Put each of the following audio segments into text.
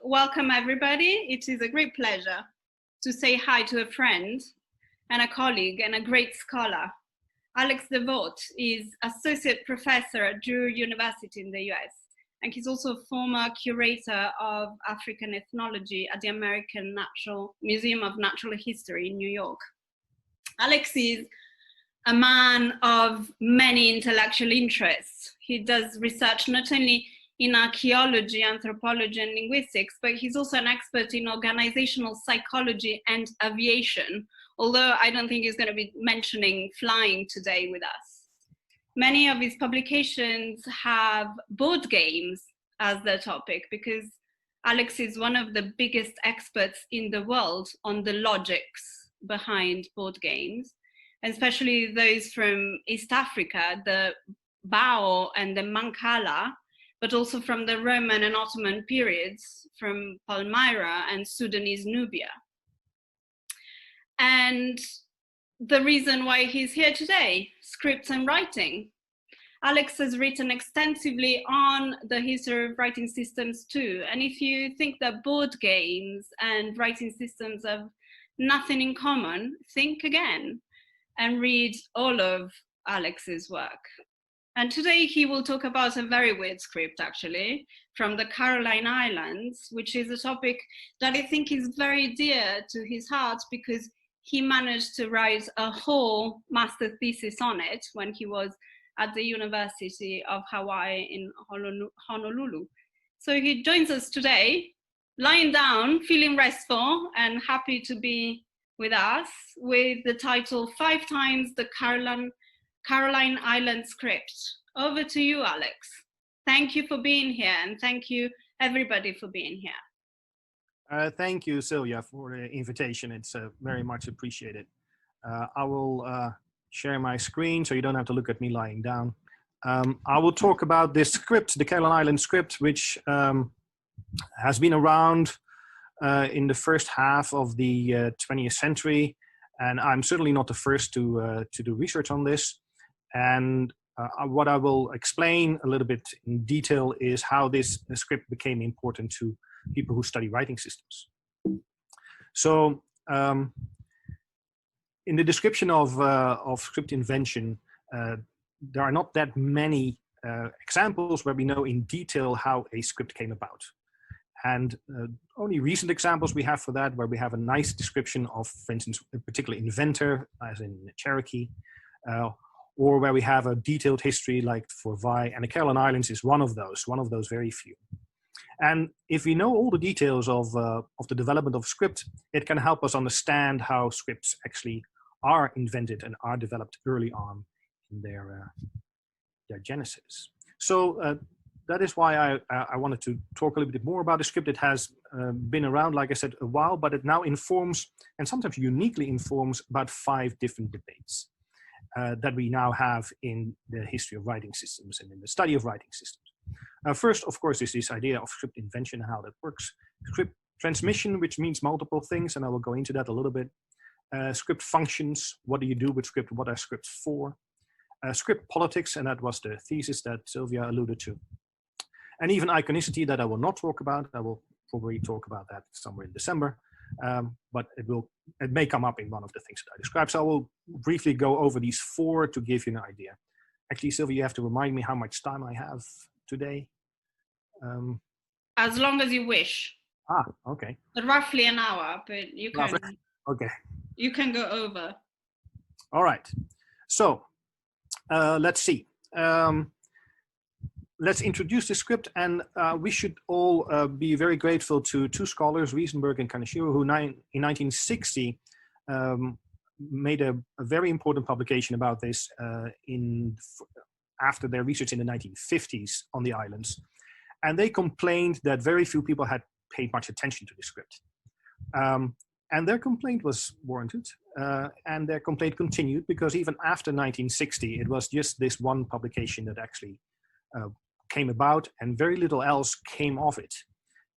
Welcome everybody. It is a great pleasure to say hi to a friend and a colleague and a great scholar. Alex de Voogt is Associate Professor at Drury University in the US, and he's also a former curator of African ethnology at the American Museum of Natural History in New York. Alex is a man of many intellectual interests. He does research not only in archaeology, anthropology, and linguistics, but he's also an expert in organizational psychology and aviation, although I don't think he's going to be mentioning flying today with us. Many of his publications have board games as their topic, because Alex is one of the biggest experts in the world on the logics behind board games, especially those from East Africa, the Bao and the Mancala, but also from the Roman and Ottoman periods, from Palmyra and Sudanese Nubia. And the reason why he's here today, scripts and writing. Alex has written extensively on the history of writing systems too. And if you think that board games and writing systems have nothing in common, think again and read all of Alex's work. And today he will talk about a very weird script, actually, from the Caroline Islands, which is a topic that I think is very dear to his heart, because he managed to write a whole master thesis on it when he was at the University of Hawaii in Honolulu. So he joins us today, lying down, feeling restful and happy to be with us, with the title 5 times the Caroline Island script. Over to you, Alex. Thank you for being here, and thank you everybody for being here. Thank you, Sylvia, for the invitation. It's very much appreciated. I will share my screen so you don't have to look at me lying down. I will talk about this script, the Caroline Island script, which has been around in the first half of the 20th century. And I'm certainly not the first to do research on this. And what I will explain a little bit in detail is how this script became important to people who study writing systems. So in the description of script invention, there are not that many examples where we know in detail how a script came about. And only recent examples we have for that, where we have a nice description of, for instance, a particular inventor, as in Cherokee, or where we have a detailed history like for Vi, and the Caroline Islands is one of those very few. And if we know all the details of the development of script, it can help us understand how scripts actually are invented and are developed early on in their genesis. So that is why I wanted to talk a little bit more about the script. It has been around, like I said, a while, but it now informs, and sometimes uniquely informs, about 5 different debates that we now have in the history of writing systems and in the study of writing systems. First, of course, is this idea of script invention and how that works. Script transmission, which means multiple things, and I will go into that a little bit. Script functions, what do you do with script? What are scripts for? Script politics, and that was the thesis that Sylvia alluded to. And even iconicity, that I will not talk about. I will probably talk about that somewhere in December, but it may come up in one of the things that I described. So I will briefly go over these 4 to give you an idea. Actually, Sylvia, you have to remind me how much time I have today. As long as you wish. Ah, okay. But roughly an hour, but you can. Okay. You can go over. All right. So let's see. Let's introduce the script, and we should all be very grateful to 2 scholars, Riesenberg and Kaneshiro, who in 1960 made a very important publication about this after their research in the 1950s on the islands. And they complained that very few people had paid much attention to the script. And their complaint was warranted, and their complaint continued, because even after 1960, it was just this one publication that actually came about, and very little else came of it.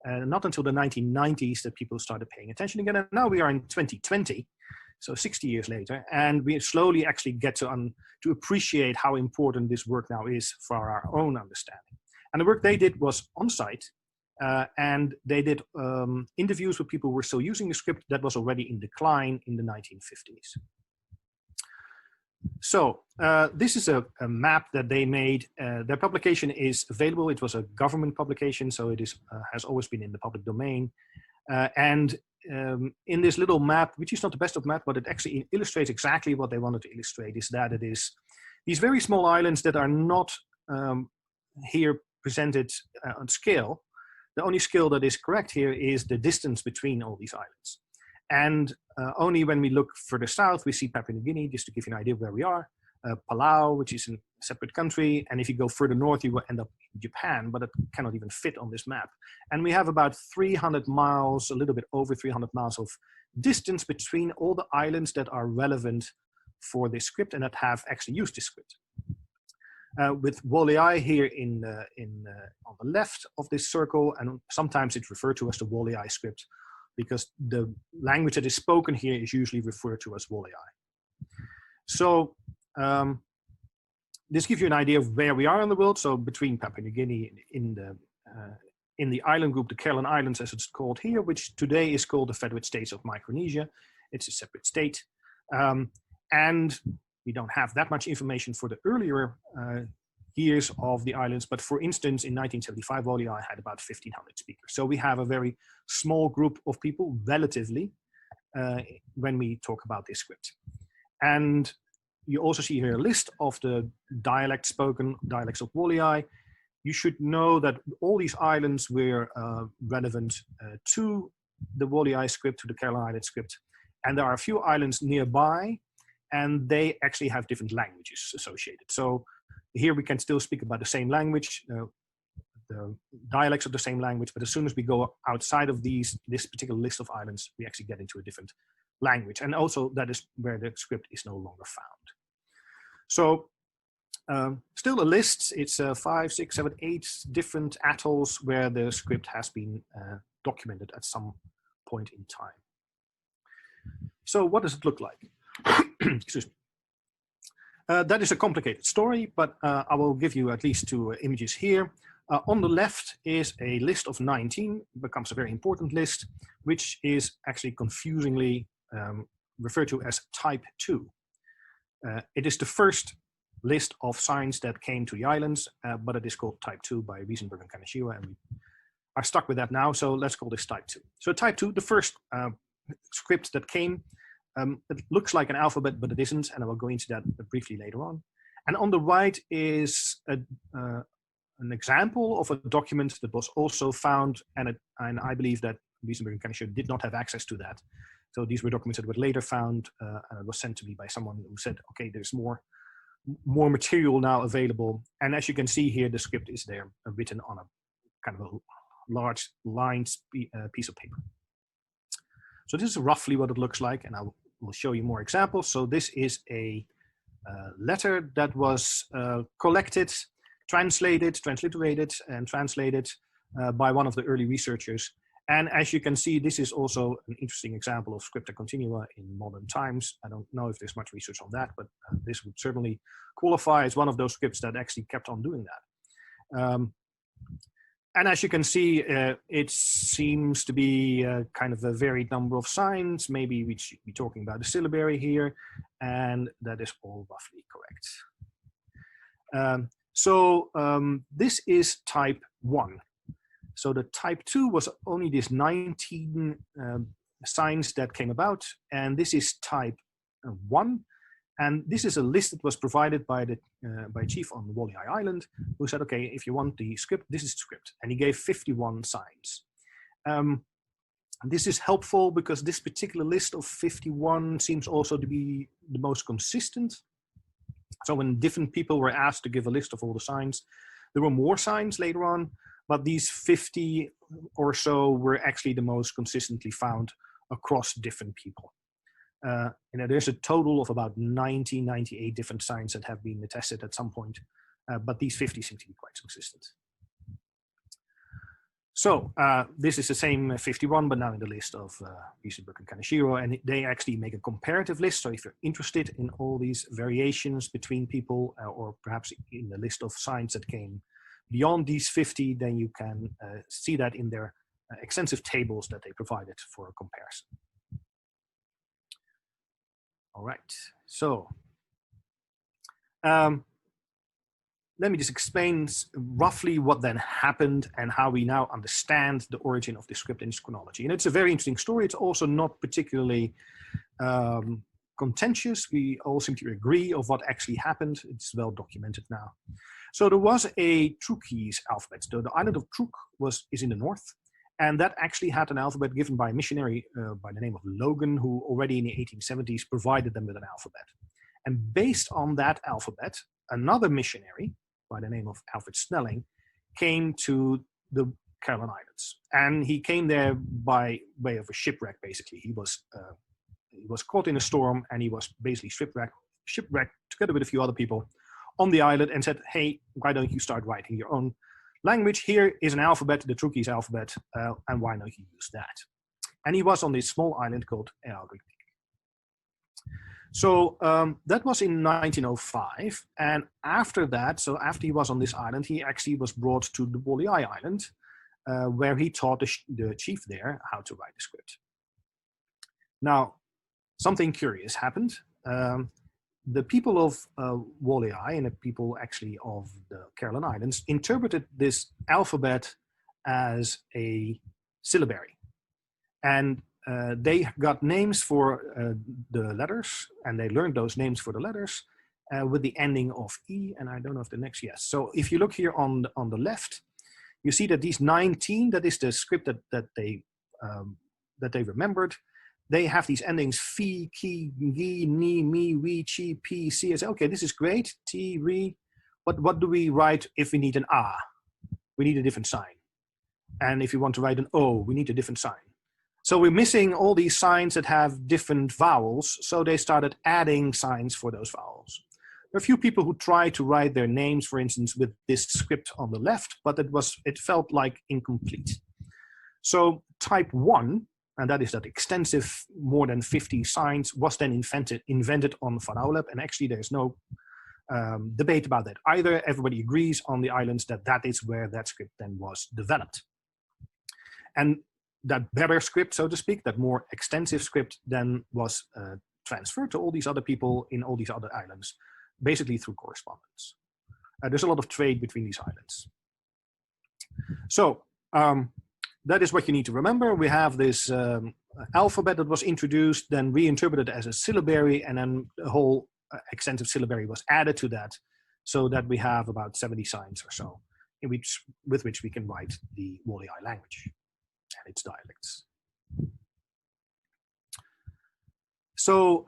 Not until the 1990s that people started paying attention again. And now we are in 2020, so 60 years later, and we slowly actually get to appreciate how important this work now is for our own understanding. And the work they did was on site, and they did interviews with people who were still using the script that was already in decline in the 1950s. So this is a map that they made. Their publication is available. It was a government publication, so it is has always been in the public domain. In this little map, which is not the best of map, but it actually illustrates exactly what they wanted to illustrate, is that it is these very small islands that are not here presented on scale. The only scale that is correct here is the distance between all these islands. And only when we look further south, we see Papua New Guinea, just to give you an idea of where we are. Palau, which is a separate country. And if you go further north, you will end up in Japan, but it cannot even fit on this map. And we have about 300 miles, a little bit over 300 miles of distance between all the islands that are relevant for this script and that have actually used this script. With Wolai here on the left of this circle, and sometimes it's referred to as the Wolai script, because the language that is spoken here is usually referred to as Wolai. So this gives you an idea of where we are in the world. So between Papua New Guinea in the island group, the Caroline Islands, as it's called here, which today is called the Federated States of Micronesia. It's a separate state. And we don't have that much information for the earlier years of the islands, but for instance, in 1975, Wolai had about 1,500 speakers. So we have a very small group of people, relatively, when we talk about this script. And you also see here a list of the dialects spoken, dialects of Wolai. You should know that all these islands were relevant to the Wolai script, to the Caroline Island script. And there are a few islands nearby, and they actually have different languages associated. So here we can still speak about the same language, the dialects of the same language, but as soon as we go outside of this particular list of islands, we actually get into a different language. And also that is where the script is no longer found. So still a list, it's 5, 6, 7, 8 different atolls where the script has been documented at some point in time. So what does it look like? Excuse me. That is a complicated story, but I will give you at least 2 images here. On the left is a list of 19, becomes a very important list, which is actually confusingly referred to as type 2. It is the first list of signs that came to the islands, but it is called type 2 by Wiesenberg and Kaneshiro, and we are stuck with that now, so let's call this type 2. So type 2, the first script that came, it looks like an alphabet, but it isn't, and I will go into that briefly later on. And on the right is an example of a document that was also found, and I believe that Wiesenberg and Kaneshiro did not have access to that. So these were documents that were later found, and it was sent to me by someone who said, okay, there's more material now available. And as you can see here, the script is there, written on a kind of a large lined piece of paper. So this is roughly what it looks like, and I will show you more examples. So this is a letter that was collected, transliterated, and translated by one of the early researchers. And as you can see, this is also an interesting example of scripta continua in modern times. I don't know if there's much research on that, but this would certainly qualify as one of those scripts that actually kept on doing that. And as you can see, it seems to be kind of a varied number of signs. Maybe we should be talking about a syllabary here, and that is all roughly correct. This is type 1. So the type 2 was only these 19 signs that came about, and this is type 1. And this is a list that was provided by the by chief on Wolai Island, who said, okay, if you want the script, this is the script. And he gave 51 signs. This is helpful because this particular list of 51 seems also to be the most consistent. So when different people were asked to give a list of all the signs, there were more signs later on, but these 50 or so were actually the most consistently found across different people. And there's a total of about 98 different signs that have been attested at some point, but these 50 seem to be quite consistent. So this is the same 51, but now in the list of Wiesenberg and Kaneshiro, and they actually make a comparative list. So if you're interested in all these variations between people, or perhaps in the list of signs that came beyond these 50, then you can see that in their extensive tables that they provided for a comparison. All right, so let me just explain roughly what then happened and how we now understand the origin of the script in its chronology. And it's a very interesting story. It's also not particularly contentious. We all seem to agree of what actually happened. It's well documented now. So there was a Truckese alphabet. The island of Truk is in the north, and that actually had an alphabet given by a missionary by the name of Logan, who already in the 1870s provided them with an alphabet. And based on that alphabet, another missionary by the name of Alfred Snelling came to the Caroline Islands. And he came there by way of a shipwreck, basically. He was caught in a storm, and he was basically shipwrecked together with a few other people on the island, and said, hey, why don't you start writing your own language? Here is an alphabet, the Truckese alphabet, and why don't you use that? And he was on this small island called Alphabetical. So that was in 1905, and after that, so after he was on this island, he actually was brought to the Bologna island, where he taught the chief there how to write the script. Now, something curious happened. The people of Bologna and the people actually of the Caroline Islands interpreted this alphabet as a syllabary, and they got names for the letters, and they learned those names for the letters with the ending of E, and I don't know if the next, yes. So if you look here on the left, you see that these 19, that is the script that they remembered. They have these endings fi, ki, gi, ni, mi, wi, chi, pi, si. I say, okay, this is great, ti, ri. But what do we write if we need an a? We need a different sign. And if you want to write an o, we need a different sign. So we're missing all these signs that have different vowels, so they started adding signs for those vowels. There are a few people who tried to write their names, for instance, with this script on the left, but it felt like incomplete. So type 1, and that is that extensive, more than 50 signs, was then invented on Van Aulep, and actually there's no debate about that either. Everybody agrees on the islands that that is where that script then was developed. And that better script, so to speak, that more extensive script then was transferred to all these other people in all these other islands, basically through correspondence. There's a lot of trade between these islands. So that is what you need to remember. We have this alphabet that was introduced, then reinterpreted as a syllabary, and then the whole extensive syllabary was added to that, so that we have about 70 signs or so, with which we can write the Wallai language and its dialects. So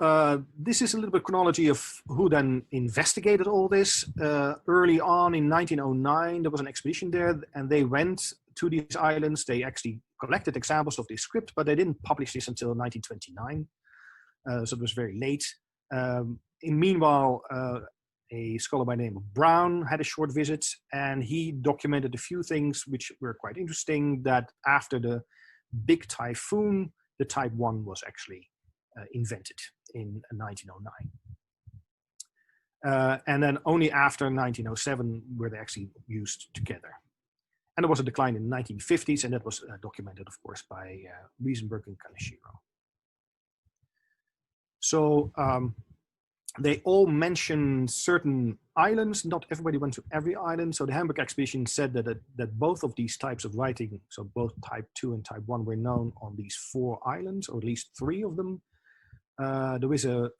this is a little bit chronology of who then investigated all this. Early on in 1909, there was an expedition there, and they went to these islands. They actually collected examples of this script, but they didn't publish this until 1929. So it was very late. Meanwhile, a scholar by the name of Brown had a short visit, and he documented a few things which were quite interesting, that after the big typhoon, the type 1 was actually invented in 1909. And then only after 1907 were they actually used together. And there was a decline in the 1950s, and that was documented, of course, by Riesenberg and Kaneshiro. So they all mention certain islands. Not everybody went to every island. So the Hamburg expedition said that both of these types of writing, so both type 2 and type 1, were known on these 4 islands, or at least 3 of them. There is a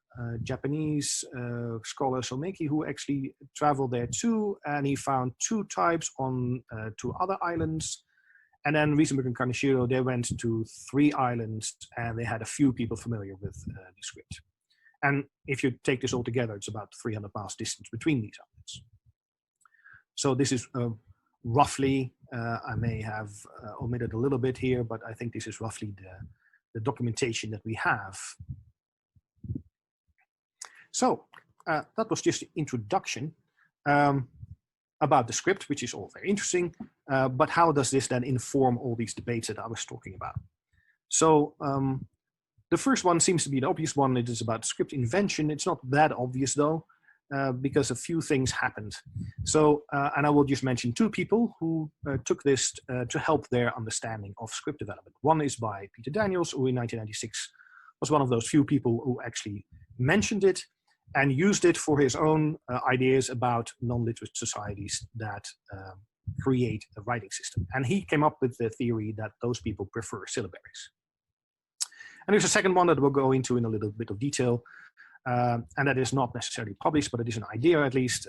Japanese scholar, Someki, who actually traveled there too, and he found 2 types on 2 other islands. And then Riesenberg and Kaneshiro, they went to 3 islands, and they had a few people familiar with the script. And if you take this all together, it's about 300 miles distance between these islands. So this is roughly, I may have omitted a little bit here, but I think this is roughly the documentation that we have. So that was just the introduction about the script, which is all very interesting. But how does this then inform all these debates that I was talking about? So the first one seems to be an obvious one. It is about script invention. It's not that obvious though. because a few things happened. So, and I will just mention two people who took this to help their understanding of script development. One is by Peter Daniels, who in 1996 was one of those few people who actually mentioned it and used it for his own ideas about non-literate societies that create a writing system. And he came up with the theory that those people prefer syllabaries. And there's a second one that we'll go into in a little bit of detail, and that is not necessarily published, but it is an idea at least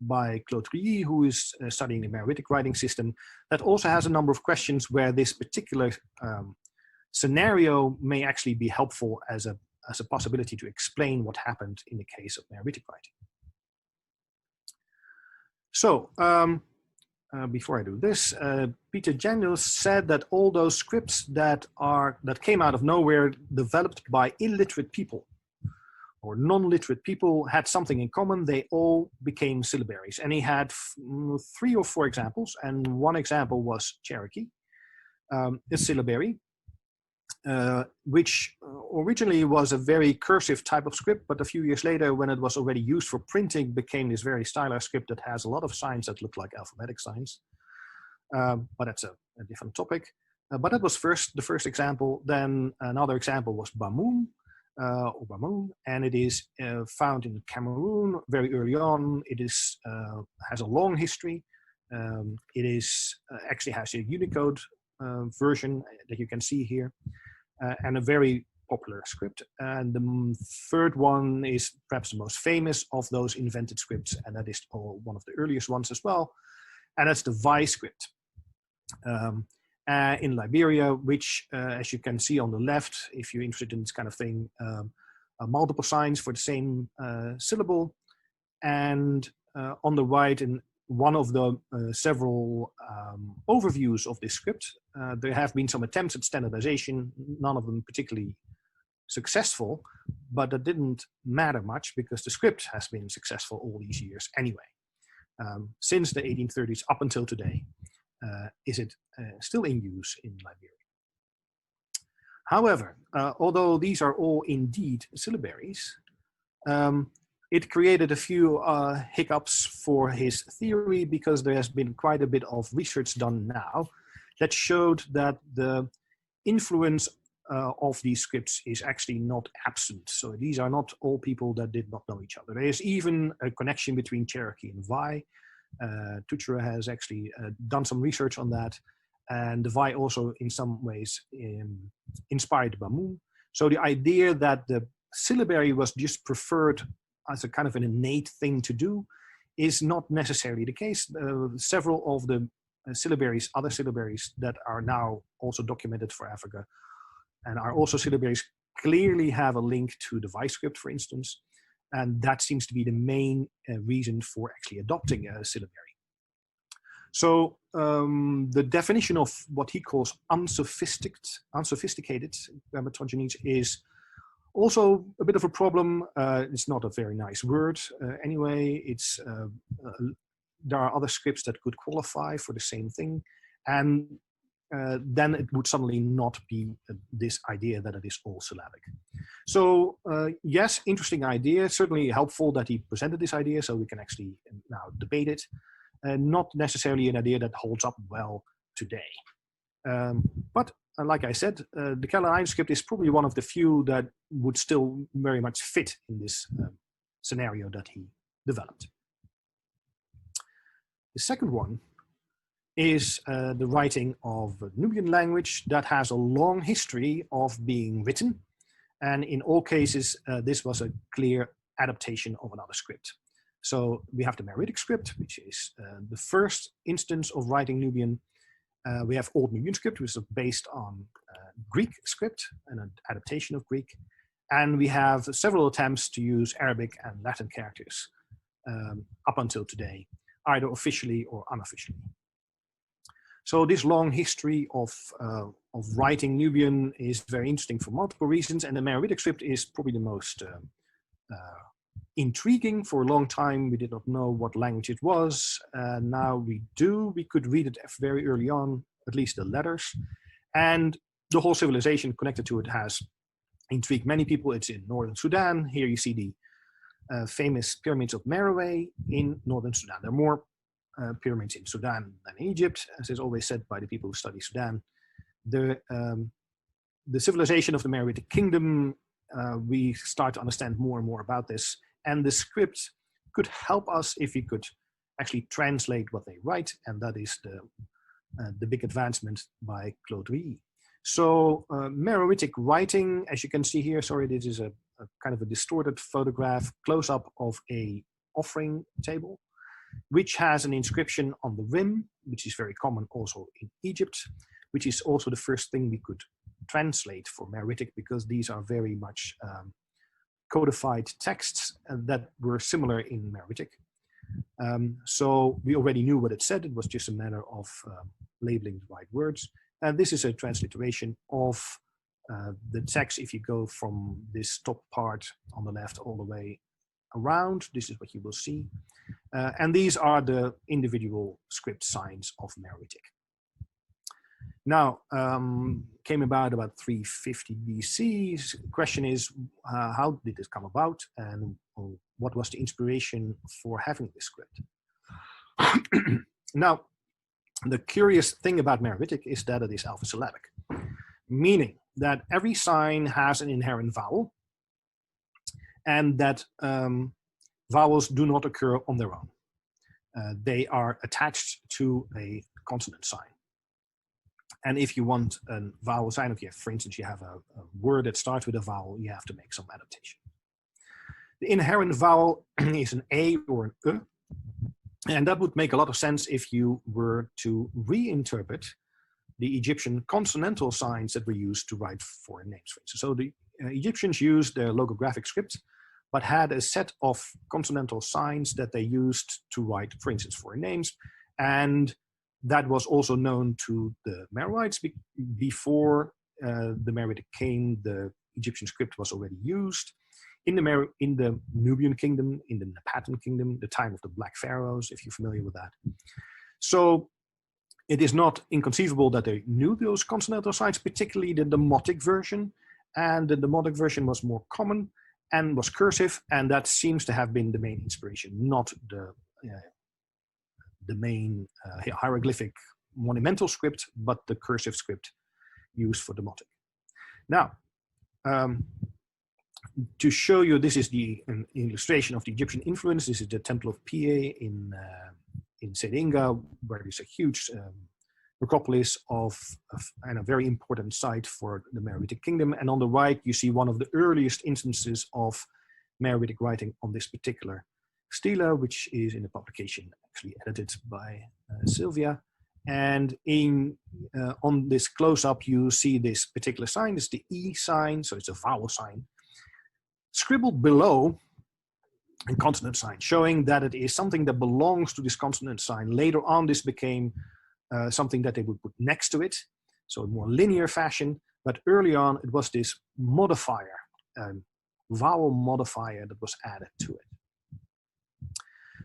by Claude Rouilly, who is studying the Meroritic writing system, that also has a number of questions where this particular scenario may actually be helpful as a possibility to explain what happened in the case of Meroritic writing. So, before I do this, Peter Daniels said that all those scripts that came out of nowhere, developed by illiterate people or non-literate people, had something in common. They all became syllabaries, and he had 3 or 4 examples, and one example was Cherokee, a syllabary, which originally was a very cursive type of script, but a few years later, when it was already used for printing, became this very stylized script that has a lot of signs that look like alphabetic signs. But that's a different topic. But that was the first example. Then another example was Bamoun, and it is found in Cameroon very early on. It is has a long history. It is actually has a Unicode version that you can see here, and a very popular script. And the third one is perhaps the most famous of those invented scripts, and that is one of the earliest ones as well, and that's the Vai script in Liberia, which, as you can see on the left, if you're interested in this kind of thing, multiple signs for the same syllable, and on the right, in one of the several overviews of this script, there have been some attempts at standardization, none of them particularly successful, but that didn't matter much because the script has been successful all these years anyway. Since the 1830s up until today, is it still in use in Liberia. However, although these are all indeed syllabaries, it created a few hiccups for his theory, because there has been quite a bit of research done now that showed that the influence of these scripts is actually not absent. So these are not all people that did not know each other. There is even a connection between Cherokee and Vai. Tuchera has actually done some research on that, and the Vai also in some ways inspired Bamoun. So the idea that the syllabary was just preferred as a kind of an innate thing to do is not necessarily the case. Several of the syllabaries, other syllabaries that are now also documented for Africa and are also syllabaries, clearly have a link to the Vai script, for instance. And that seems to be the main reason for actually adopting a syllabary. So the definition of what he calls unsophisticated grammatogenies is also a bit of a problem. It's not a very nice word anyway. It's there are other scripts that could qualify for the same thing, and then it would suddenly not be this idea that it is all syllabic. So yes, interesting idea. Certainly helpful that he presented this idea, so we can actually now debate it. Not necessarily an idea that holds up well today, but like I said, the Carolina script is probably one of the few that would still very much fit in this scenario that he developed. The second one is the writing of Nubian language that has a long history of being written. And in all cases, this was a clear adaptation of another script. So we have the Meroritic script, which is the first instance of writing Nubian. We have Old Nubian script, which is based on Greek script, and an adaptation of Greek. And we have several attempts to use Arabic and Latin characters up until today, either officially or unofficially. So this long history of writing Nubian is very interesting for multiple reasons, and the Meroritic script is probably the most intriguing. For a long time, we did not know what language it was. Now we do. We could read it very early on, at least the letters. And the whole civilization connected to it has intrigued many people. It's in northern Sudan. Here you see the famous pyramids of Meroe in northern Sudan. There are more pyramids in Sudan than in Egypt, as is always said by the people who study Sudan. The civilization of the Meroritic Kingdom, we start to understand more and more about this, and the script could help us if we could actually translate what they write, and that is the big advancement by Claude Rouillet. So Meroritic writing, as you can see here, sorry, this is a kind of a distorted photograph, close-up of a offering table, which has an inscription on the rim, which is very common also in Egypt, which is also the first thing we could translate for Meroritic, because these are very much codified texts that were similar in Meroritic. So we already knew what it said. It was just a matter of labeling the right words. And this is a transliteration of the text. If you go from this top part on the left all the way around, this is what you will see. And these are the individual script signs of Meroritic. Now, came about 350 BC. The question is, how did this come about, and what was the inspiration for having this script? Now, the curious thing about Meroritic is that it is alphasyllabic, meaning that every sign has an inherent vowel, and that vowels do not occur on their own. They are attached to a consonant sign. And if you want a vowel sign, if you have, for instance, you have a word that starts with a vowel, you have to make some adaptation. The inherent vowel is an A or an E, and that would make a lot of sense if you were to reinterpret the Egyptian consonantal signs that were used to write foreign names, for instance. So the Egyptians used their logographic script, but had a set of consonantal signs that they used to write, for instance, foreign names. And that was also known to the Meroites. Before the Meroritic came, the Egyptian script was already used. In the Nubian kingdom, in the Napatan kingdom, the time of the Black Pharaohs, if you're familiar with that. So it is not inconceivable that they knew those consonantal signs, particularly the demotic version. And the demotic version was more common and was cursive, and that seems to have been the main inspiration, not the main hieroglyphic monumental script, but the cursive script used for demotic. Now, to show you, this is an illustration of the Egyptian influence. This is the Temple of Pi in Sedinga, where there's a huge necropolis and a very important site for the Meroritic Kingdom. And on the right, you see one of the earliest instances of Meroritic writing on this particular stela, which is in a publication actually edited by Sylvia. And on this close-up, you see this particular sign. It's the E sign, so it's a vowel sign, scribbled below a consonant sign, showing that it is something that belongs to this consonant sign. Later on, this became something that they would put next to it, so a more linear fashion. But early on, it was this modifier, vowel modifier that was added to it.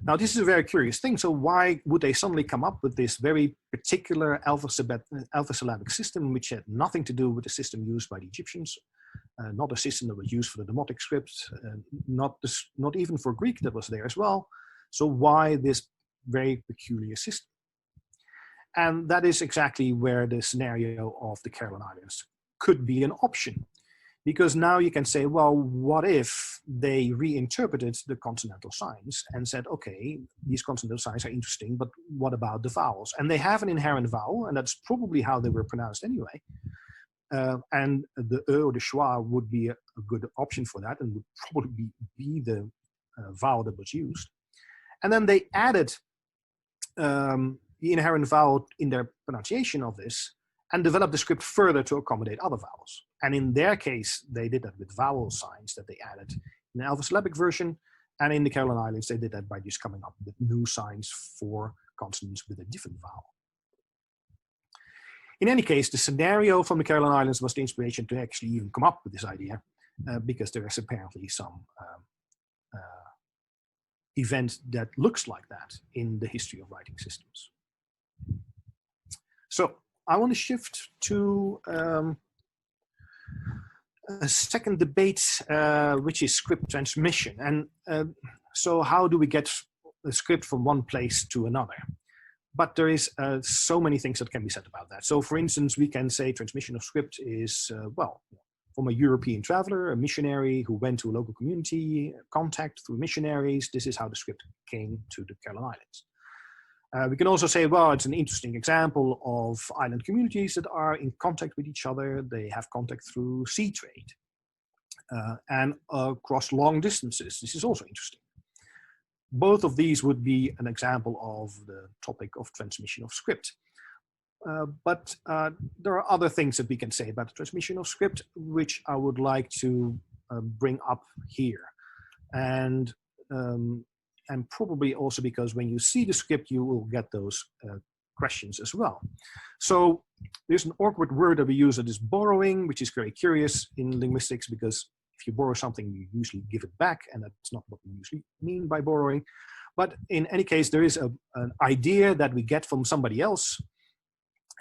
Now, this is a very curious thing. So why would they suddenly come up with this very particular alphasyllabic system, which had nothing to do with the system used by the Egyptians, not a system that was used for the demotic script, not even for Greek that was there as well. So why this very peculiar system? And that is exactly where the scenario of the Caroline Islands could be an option. Because now you can say, well, what if they reinterpreted the consonantal signs and said, okay, these consonantal signs are interesting, but what about the vowels? And they have an inherent vowel, and that's probably how they were pronounced anyway. And the E or the schwa would be a good option for that, and would probably be the vowel that was used. And then they added the inherent vowel in their pronunciation of this, and developed the script further to accommodate other vowels. And in their case, they did that with vowel signs that they added in the alphasyllabic version. And in the Caroline Islands, they did that by just coming up with new signs for consonants with a different vowel. In any case, the scenario from the Caroline Islands was the inspiration to actually even come up with this idea, because there is apparently some event that looks like that in the history of writing systems. So I want to shift to a second debate, which is script transmission. And so how do we get a script from one place to another? But there is so many things that can be said about that. So for instance, we can say transmission of script is, well, from a European traveler, a missionary who went to a local community, contact through missionaries. This is how the script came to the Caroline Islands. We can also say, well, it's an interesting example of island communities that are in contact with each other. They have contact through sea trade and across long distances. This is also interesting. Both of these would be an example of the topic of transmission of script. But there are other things that we can say about the transmission of script, which I would like to bring up here. And probably also because when you see the script, you will get those questions as well. So there's an awkward word that we use that is borrowing, which is very curious in linguistics, because if you borrow something, you usually give it back, and that's not what we usually mean by borrowing. But in any case, there is an idea that we get from somebody else.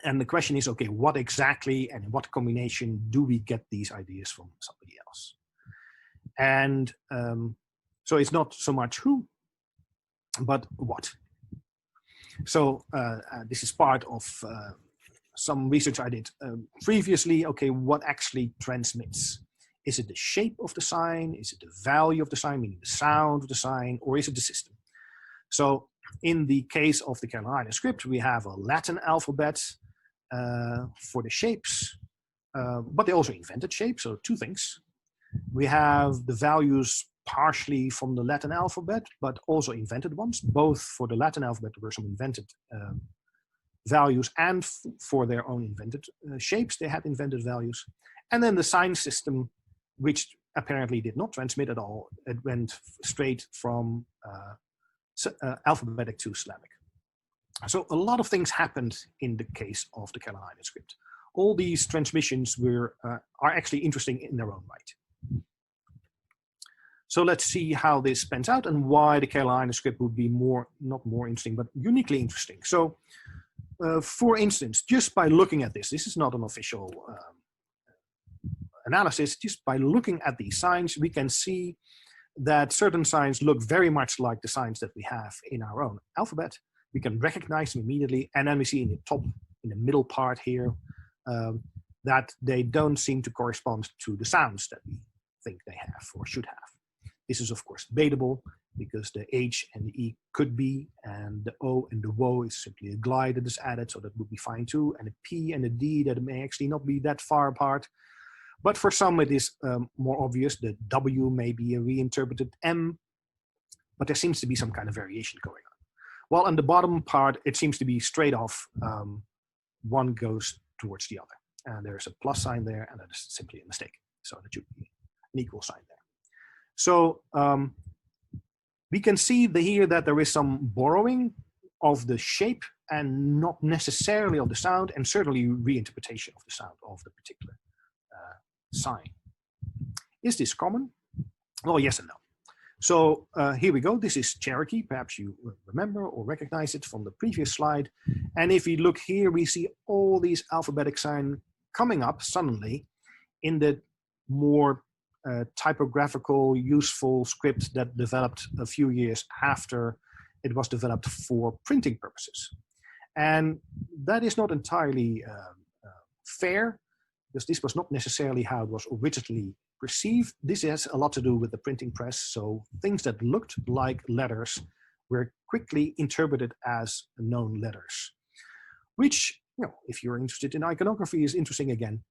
And the question is, okay, what exactly and in what combination do we get these ideas from somebody else? And so it's not so much who, but what. So this is part of some research I did previously. Okay, what actually transmits? Is it the shape of the sign? Is it the value of the sign, meaning the sound of the sign, or is it the system? So in the case of the Carolina script, we have a Latin alphabet for the shapes, but they also invented shapes, so two things. We have the values partially from the Latin alphabet, but also invented ones. Both for the Latin alphabet, there were some invented values, and for their own invented shapes, they had invented values. And then the sign system, which apparently did not transmit at all. It went straight from alphabetic to syllabic. So a lot of things happened in the case of the Carolina script. All these transmissions are actually interesting in their own right. So let's see how this pans out and why the Carolina script would be not more interesting, but uniquely interesting. So for instance, just by looking at this is not an official analysis, just by looking at these signs, we can see that certain signs look very much like the signs that we have in our own alphabet. We can recognize them immediately, and then we see in the top, in the middle part here, that they don't seem to correspond to the sounds that we think they have or should have. This is of course debatable, because the H and the E could be, and the O and the WO is simply a glide that is added, so that would be fine too, and the P and the D that may actually not be that far apart. But for some it is more obvious. The W may be a reinterpreted M, but there seems to be some kind of variation going on. While on the bottom part, it seems to be straight off, one goes towards the other. And there's a plus sign there, and that is simply a mistake. So that should be an equal sign there. So we can see here that there is some borrowing of the shape and not necessarily of the sound, and certainly reinterpretation of the sound of the particular sign. Is this common? Well, yes and no. So here we go. This is Cherokee. Perhaps you remember or recognize it from the previous slide. And if we look here, we see all these alphabetic signs coming up suddenly in the more typographical, useful script that developed a few years after it was developed for printing purposes. And that is not entirely fair, because this was not necessarily how it was originally perceived. This has a lot to do with the printing press. So things that looked like letters were quickly interpreted as known letters, which, you know, if you're interested in iconography, is interesting again.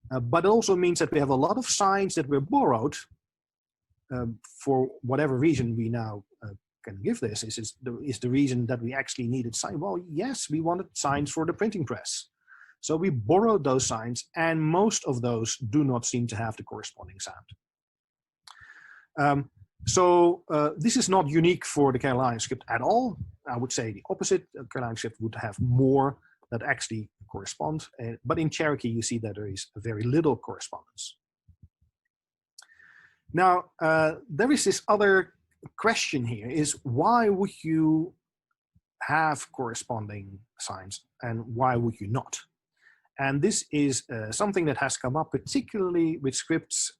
But it also means that we have a lot of signs that were borrowed for whatever reason we now can give this. Is the reason that we actually needed signs? Well, yes, we wanted signs for the printing press. So we borrowed those signs, and most of those do not seem to have the corresponding sound. So this is not unique for the Carolina script at all. I would say the opposite. The Carolina script would have more that actually correspond. But in Cherokee, you see that there is very little correspondence. Now, there is this other question here, is why would you have corresponding signs and why would you not? And this is something that has come up particularly with scripts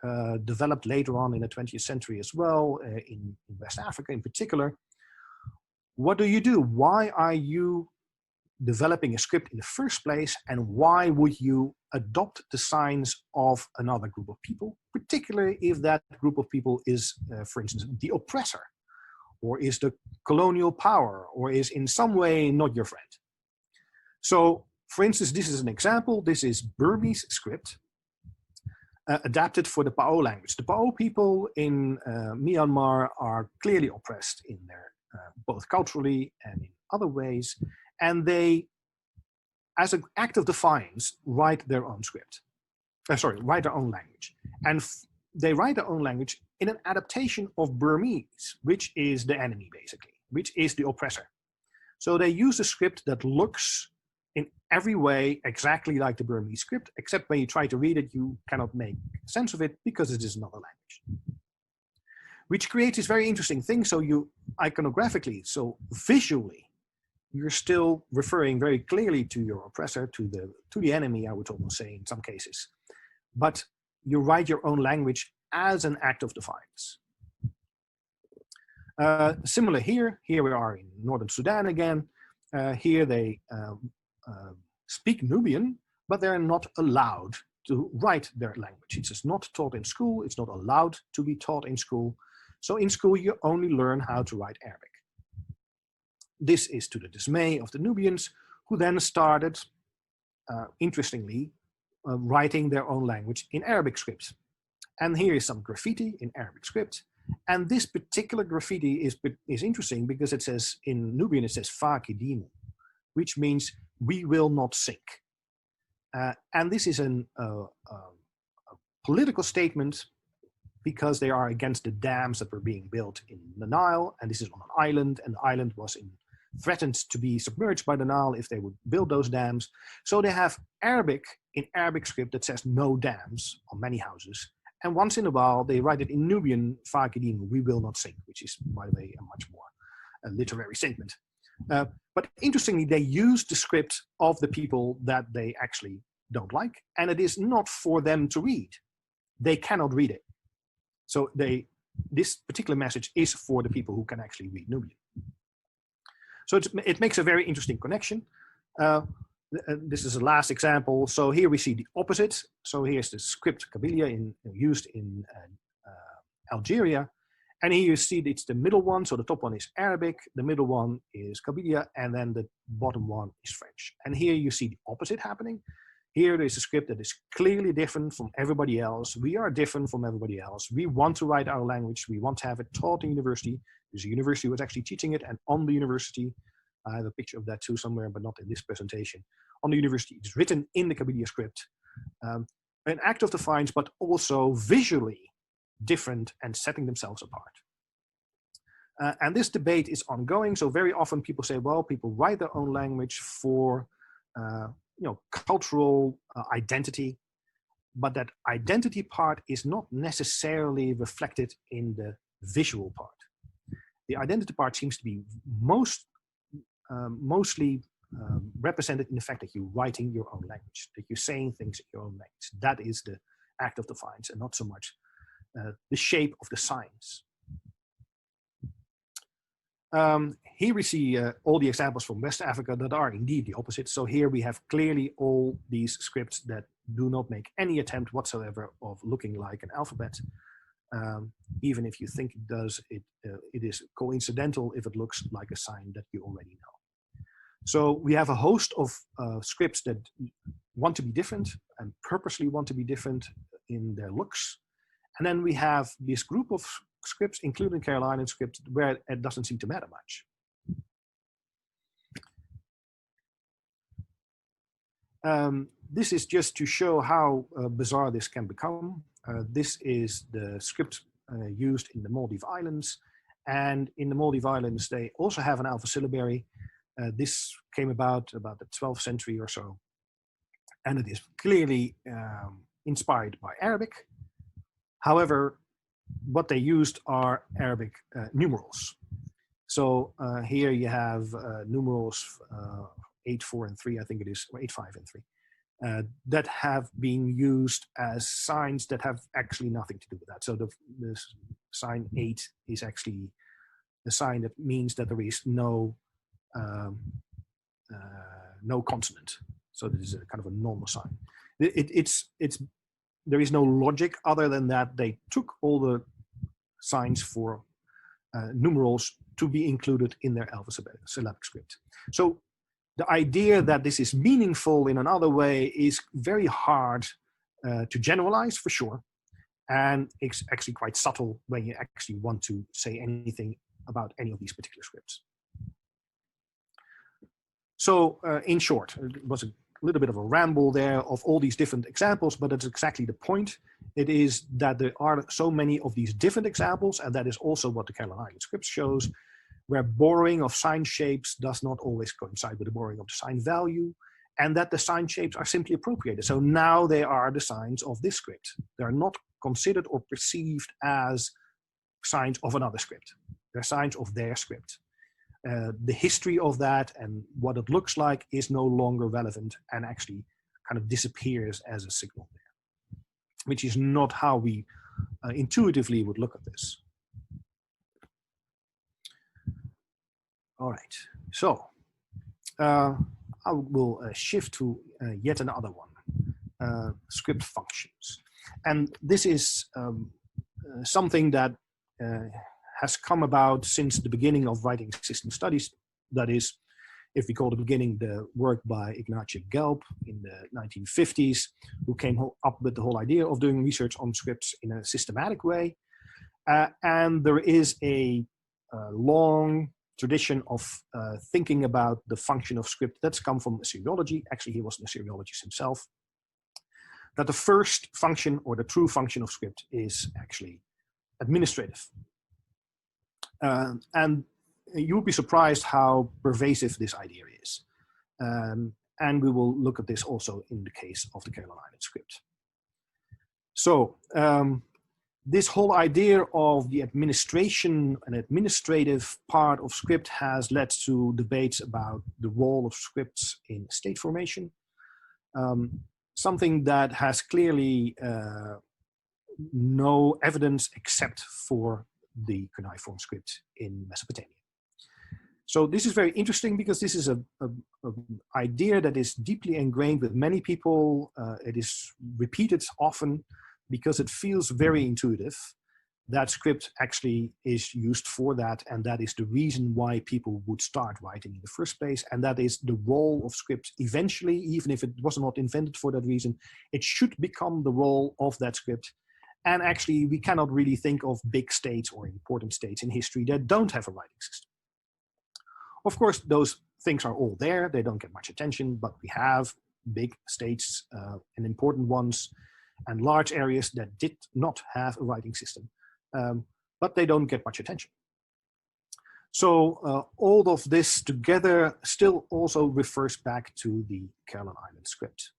developed later on in the 20th century as well, in West Africa in particular. What do you do? Why are you developing a script in the first place, and why would you adopt the signs of another group of people, particularly if that group of people is, for instance, the oppressor, or is the colonial power, or is in some way not your friend? So, for instance, this is an example. This is Burmese script adapted for the Pao language. The Pao people in Myanmar are clearly oppressed in their both culturally and in other ways, and they, as an act of defiance, write their own script. Write their own language, and they write their own language in an adaptation of Burmese, which is the enemy basically, which is the oppressor. So they use a script that looks in every way exactly like the Burmese script, except when you try to read it, you cannot make sense of it because it is another language. Which creates this very interesting thing. So you iconographically, so visually, you're still referring very clearly to your oppressor, to the enemy, I would almost say in some cases. But you write your own language as an act of defiance. Similar here. Here we are in Northern Sudan again. Here they speak Nubian, but they're not allowed to write their language. It's just not taught in school. It's not allowed to be taught in school. So in school, you only learn how to write Arabic. This is to the dismay of the Nubians, who then started, interestingly, writing their own language in Arabic script. And here is some graffiti in Arabic script. And this particular graffiti is interesting because it says, in Nubian, it says Fakidimu, which means we will not sink. And this is a political statement because they are against the dams that were being built in the Nile. And this is on an island, and the island was threatened to be submerged by the Nile if they would build those dams. So they have Arabic in Arabic script that says no dams on many houses. And once in a while, they write it in Nubian, Fakidimu, we will not sink, which is, by the way, a much more literary statement. But interestingly, they use the script of the people that they actually don't like, and it is not for them to read. They cannot read it. So this particular message is for the people who can actually read Nubian. So it makes a very interesting connection. This is the last example. So here we see the opposite. So here's the script Kabylia used in Algeria. And here you see it's the middle one. So the top one is Arabic, the middle one is Kabylia, and then the bottom one is French. And here you see the opposite happening. Here there is a script that is clearly different from everybody else. We are different from everybody else. We want to write our language. We want to have it taught in university. There's a university who was actually teaching it, and on the university, I have a picture of that too somewhere, but not in this presentation. On the university, it's written in the Kabylia script. An act of defiance, but also visually different and setting themselves apart. And this debate is ongoing. So very often people say, well, people write their own language for cultural identity, but that identity part is not necessarily reflected in the visual part. The identity part seems to be mostly represented in the fact that you're writing your own language, that you're saying things in your own language. That is the act of defiance, and not so much the shape of the signs. Here we see all the examples from West Africa that are indeed the opposite. So here we have clearly all these scripts that do not make any attempt whatsoever of looking like an alphabet. Even if you think it does, it is coincidental if it looks like a sign that you already know. So we have a host of scripts that want to be different and purposely want to be different in their looks. And then we have this group of scripts, including Carolinian scripts, where it doesn't seem to matter much. This is just to show how bizarre this can become. This is the script used in the Maldive Islands. And in the Maldive Islands, they also have an alphasyllabary. This came about the 12th century or so. And it is clearly inspired by Arabic. However, what they used are Arabic numerals. So here you have numerals 8, 4, and 3, I think it is, or 8, 5, and 3. that have been used as signs that have actually nothing to do with that. So the sign 8 is actually a sign that means that there is no consonant. So this is a kind of a normal sign. There is no logic other than that they took all the signs for numerals to be included in their alphabetic script. So the idea that this is meaningful in another way is very hard to generalize, for sure. And it's actually quite subtle when you actually want to say anything about any of these particular scripts. So in short, it was a little bit of a ramble there of all these different examples, but that's exactly the point. It is that there are so many of these different examples, and that is also what the Caroline Island script shows, where borrowing of sign shapes does not always coincide with the borrowing of the sign value, and that the sign shapes are simply appropriated. So now they are the signs of this script. They are not considered or perceived as signs of another script. They're signs of their script. The history of that and what it looks like is no longer relevant and actually kind of disappears as a signal there, which is not how we intuitively would look at this. All right, so I will shift to yet another one, script functions. And this is something that has come about since the beginning of writing system studies. That is, if we call the beginning, the work by Ignatius Gelb in the 1950s, who came up with the whole idea of doing research on scripts in a systematic way. And there is a long tradition of thinking about the function of script that's come from Assyriology. Actually, he was an Assyriologist himself. That the first function, or the true function of script, is actually administrative. And you'll be surprised how pervasive this idea is. And we will look at this also in the case of the Caroline Island script. So this whole idea of the administration and administrative part of script has led to debates about the role of scripts in state formation. Something that has clearly no evidence except for the cuneiform script in Mesopotamia. So this is very interesting because this is an idea that is deeply ingrained with many people. It is repeated often because it feels very intuitive that script actually is used for that, and that is the reason why people would start writing in the first place, and that is the role of script eventually, even if it was not invented for that reason, it should become the role of that script. And actually, we cannot really think of big states or important states in history that don't have a writing system. Of course, those things are all there. They don't get much attention, but we have big states and important ones and large areas that did not have a writing system, but they don't get much attention. So all of this together still also refers back to the Caroline Island script,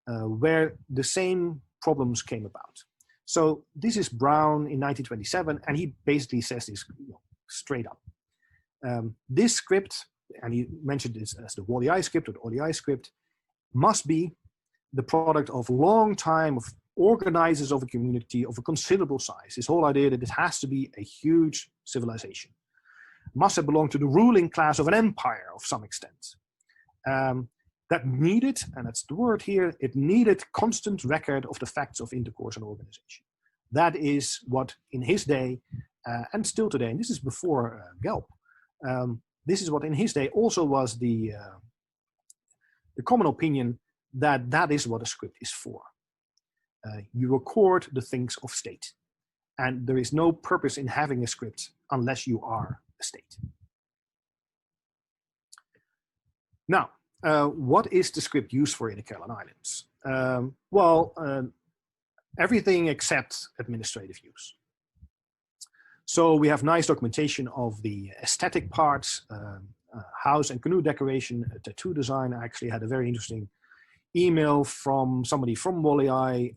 where the same problems came about. So this is Brown in 1927, and he basically says this straight up. This script, and he mentioned this as the Wallei script or the Ollei script, must be the product of a long time of organizers of a community of a considerable size. This whole idea that it has to be a huge civilization. Must have belonged to the ruling class of an empire of some extent. That needed, and that's the word here, it needed constant record of the facts of intercourse and organization. That is what in his day, and still today, and this is before Gelb, this is what in his day also was the common opinion that that is what a script is for. You record the things of state, and there is no purpose in having a script unless you are a state. Now, what is the script used for in the Caroline Islands? Everything except administrative use. So we have nice documentation of the aesthetic parts, house and canoe decoration, tattoo design. I actually had a very interesting email from somebody from Wallei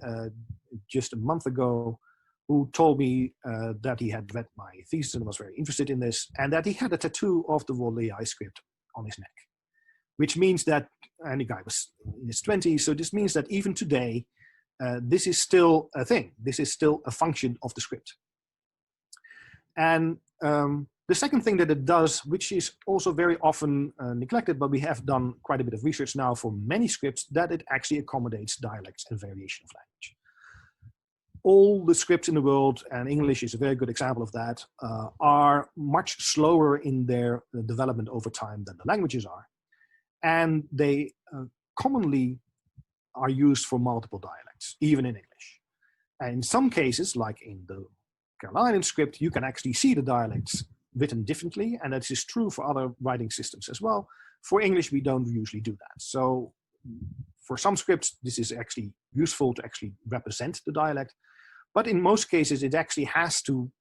just a month ago who told me that he had read my thesis and was very interested in this, and that he had a tattoo of the Wallei script on his neck. Which means that and the guy was in his 20s. So this means that even today, this is still a thing. This is still a function of the script. And the second thing that it does, which is also very often neglected, but we have done quite a bit of research now for many scripts, that it actually accommodates dialects and variation of language. All the scripts in the world, and English is a very good example of that, are much slower in their development over time than the languages are. And they commonly are used for multiple dialects, even in English. And in some cases, like in the Carolinian script, you can actually see the dialects written differently, and that is true for other writing systems as well. For English, we don't usually do that. So for some scripts, this is actually useful to actually represent the dialect, but in most cases, it actually has to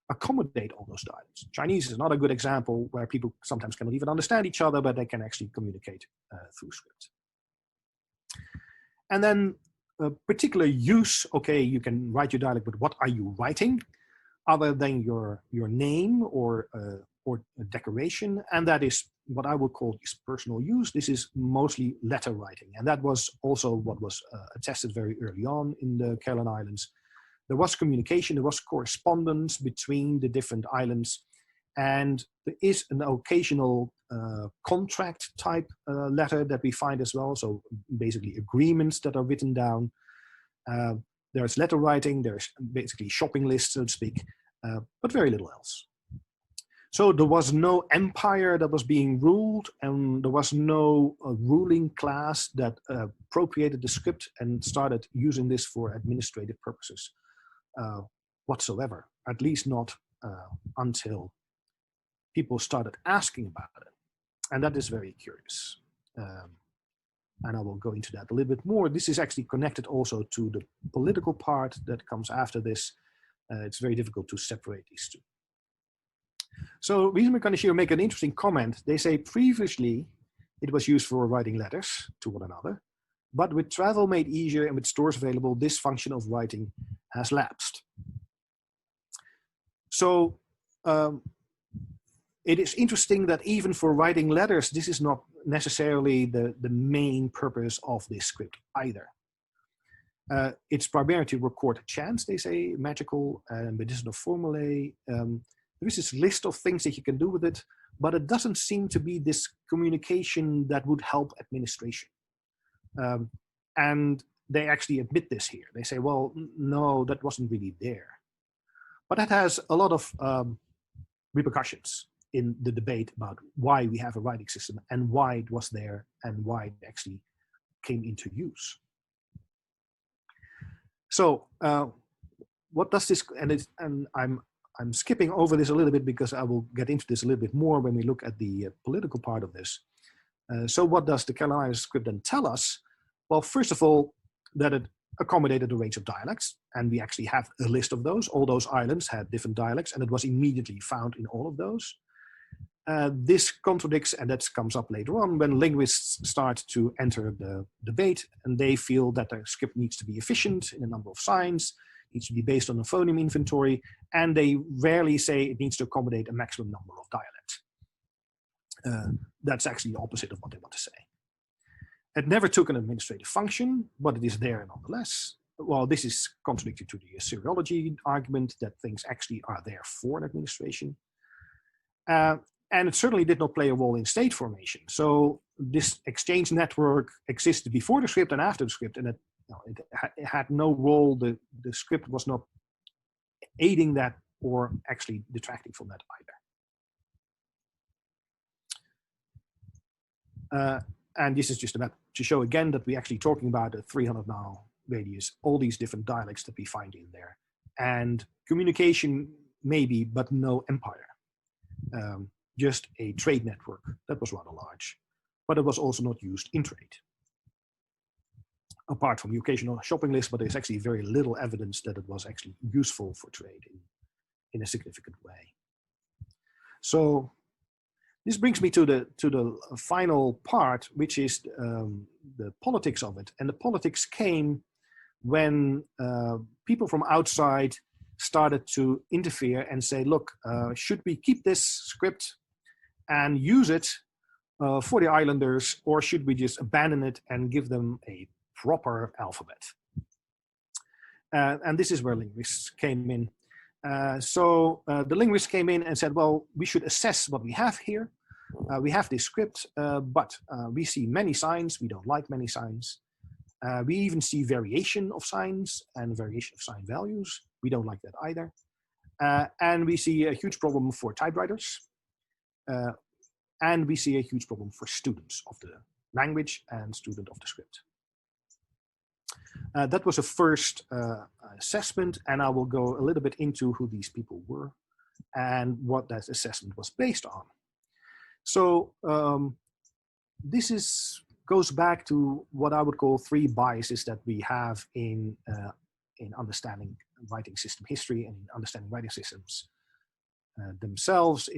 accommodate all those dialects. Chinese is another good example where people sometimes cannot even understand each other, but they can actually communicate through script. And then a particular use, okay, you can write your dialect, but what are you writing other than your name or a decoration? And that is what I would call this personal use. This is mostly letter writing. And that was also what was attested very early on in the Caroline Islands. There was communication, there was correspondence between the different islands, and there is an occasional contract type letter that we find as well. So basically agreements that are written down. There's letter writing, there's basically shopping lists, so to speak, but very little else. So there was no empire that was being ruled, and there was no ruling class that appropriated the script and started using this for administrative purposes whatsoever, at least not until people started asking about it. And that is very curious. And I will go into that a little bit more. This is actually connected also to the political part that comes after this. It's very difficult to separate these two. So Wiesmer Kaneshiro make an interesting comment. They say previously it was used for writing letters to one another, but with travel made easier and with stores available, this function of writing has lapsed. So it is interesting that even for writing letters, this is not necessarily the main purpose of this script either. It's primarily to record chants, they say, magical and medicinal formulae. There is this list of things that you can do with it, but it doesn't seem to be this communication that would help administration. And they actually admit this here. They say, well, no, that wasn't really there. But that has a lot of repercussions in the debate about why we have a writing system and why it was there and why it actually came into use. So what does this, and I'm skipping over this a little bit because I will get into this a little bit more when we look at the political part of this. So what does the Carolina script then tell us? Well, first of all, that it accommodated a range of dialects, and we actually have a list of those. All those islands had different dialects, and it was immediately found in all of those. This contradicts, and that comes up later on, when linguists start to enter the debate, and they feel that the script needs to be efficient in a number of signs, needs to be based on a phoneme inventory, and they rarely say it needs to accommodate a maximum number of dialects. That's actually the opposite of what they want to say. It never took an administrative function, but it is there nonetheless. Well, this is contradictory to the seriology argument that things actually are there for an administration. And it certainly did not play a role in state formation. So this exchange network existed before the script and after the script, and it had no role. The script was not aiding that or actually detracting from that either. And this is just about to show again that we're actually talking about a 300-mile radius, all these different dialects that we find in there. And communication maybe, but no empire. Just a trade network that was rather large, but it was also not used in trade. Apart from the occasional shopping list, but there's actually very little evidence that it was actually useful for trade in a significant way. So this brings me to the final part, which is the politics of it. And the politics came when people from outside started to interfere and say, look, should we keep this script and use it, for the islanders, or should we just abandon it and give them a proper alphabet? And this is where linguists came in. The linguists came in and said, well, we should assess what we have here. We have this script, but we see many signs. We don't like many signs. We even see variation of signs and variation of sign values. We don't like that either. And we see a huge problem for typewriters. And we see a huge problem for students of the language and student of the script. That was a first assessment, and I will go a little bit into who these people were and what that assessment was based on. So this goes back to what I would call three biases that we have in understanding writing system history and in understanding writing systems themselves.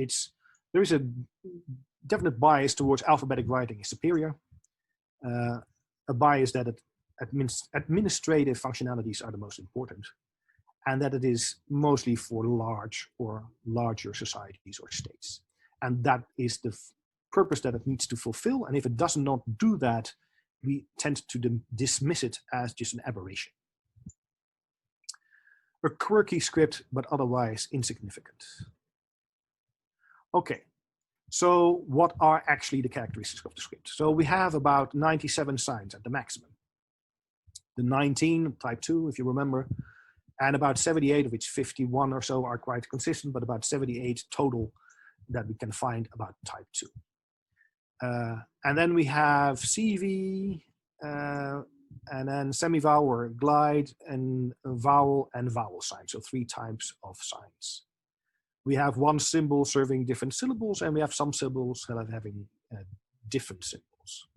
There is a definite bias towards alphabetic writing is superior, a bias that administrative functionalities are the most important, and that it is mostly for large or larger societies or states. And that is the purpose that it needs to fulfill. And if it does not do that, we tend to dismiss it as just an aberration. A quirky script, but otherwise insignificant. Okay, so what are actually the characteristics of the script? So we have about 97 signs at the maximum. The 19, type 2, if you remember, and about 78, of which 51 or so are quite consistent, but about 78 total that we can find about type 2. And then we have CV, and then semivowel or glide, and vowel signs, so 3 types of signs. We have one symbol serving different syllables, and we have some symbols that are having different symbols.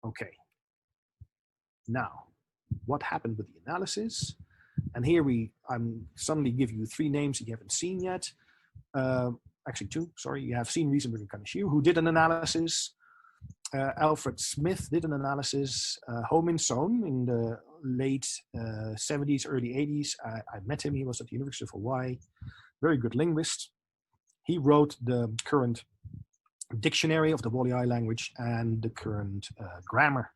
Okay. Now, what happened with the analysis? And here I'm suddenly give you 3 names that you haven't seen yet. Actually 2, sorry. You have seen Riesenberg and Kaneshiro, who did an analysis. Alfred Smith did an analysis. Ho Min Son in the late 70s, early 80s. I met him. He was at the University of Hawaii. Very good linguist. He wrote the current dictionary of the Waliai language and the current grammar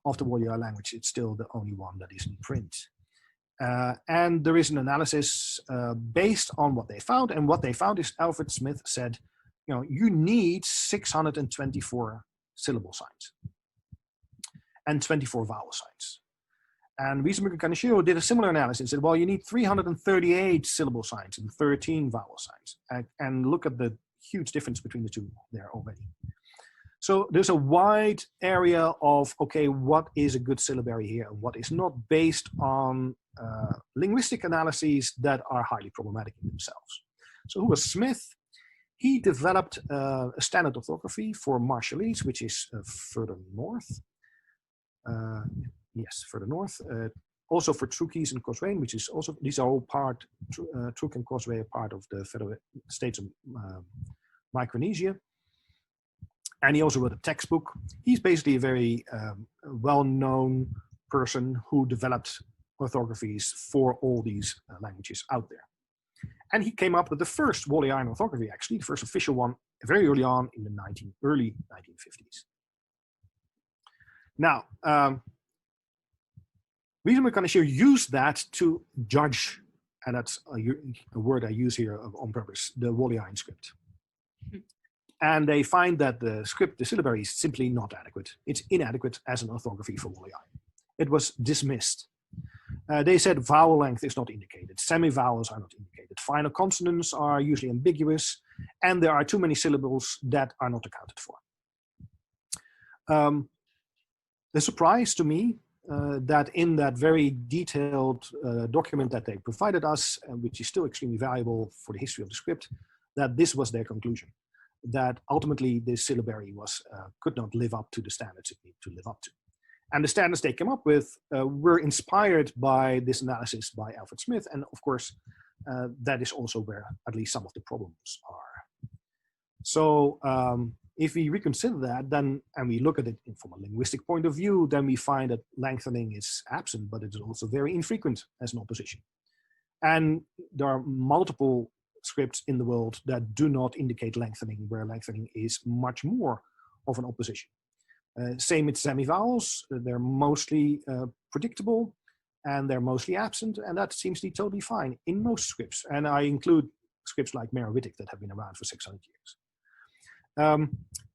of the Waliai language. It's still the only one that is in print. And there is an analysis based on what they found. And what they found is Alfred Smith said, you need 624 syllable signs and 24 vowel signs. And Riesenberg and Kaneshiro did a similar analysis and said, well, you need 338 syllable signs and 13 vowel signs. And look at the huge difference between the two there already. So there's a wide area of, okay, what is a good syllabary here and what is not, based on linguistic analyses that are highly problematic in themselves. So who was Smith? He developed a standard orthography for Marshallese, which is further north. Yes, further north. Also for Trukees and Coswain, which is also, these are all part, Truk and Cosway are part of the Federal States of Micronesia. And he also wrote a textbook. He's basically a very well-known person who developed orthographies for all these languages out there. And he came up with the first Waliaian orthography, actually, the first official one, very early on in the early 1950s. Now, Riesenberg and Kaneshiro used that to judge, and that's a word I use here on purpose, the Waliaian script. And they find that the script, the syllabary, is simply not adequate. It's inadequate as an orthography for Waliaian. It was dismissed. They said vowel length is not indicated. Semivowels are not indicated. Final consonants are usually ambiguous. And there are too many syllables that are not accounted for. The surprise to me that in that very detailed document that they provided us, which is still extremely valuable for the history of the script, that this was their conclusion. That ultimately the syllabary could not live up to the standards it needed to live up to. And the standards they came up with were inspired by this analysis by Alfred Smith. And of course, that is also where at least some of the problems are. So if we reconsider that, then, and we look at it from a linguistic point of view, then we find that lengthening is absent, but it is also very infrequent as an opposition. And there are multiple scripts in the world that do not indicate lengthening, where lengthening is much more of an opposition. Same with semivowels. They're mostly predictable and they're mostly absent, and that seems to be totally fine in most scripts. And I include scripts like Meroritic that have been around for 600 years.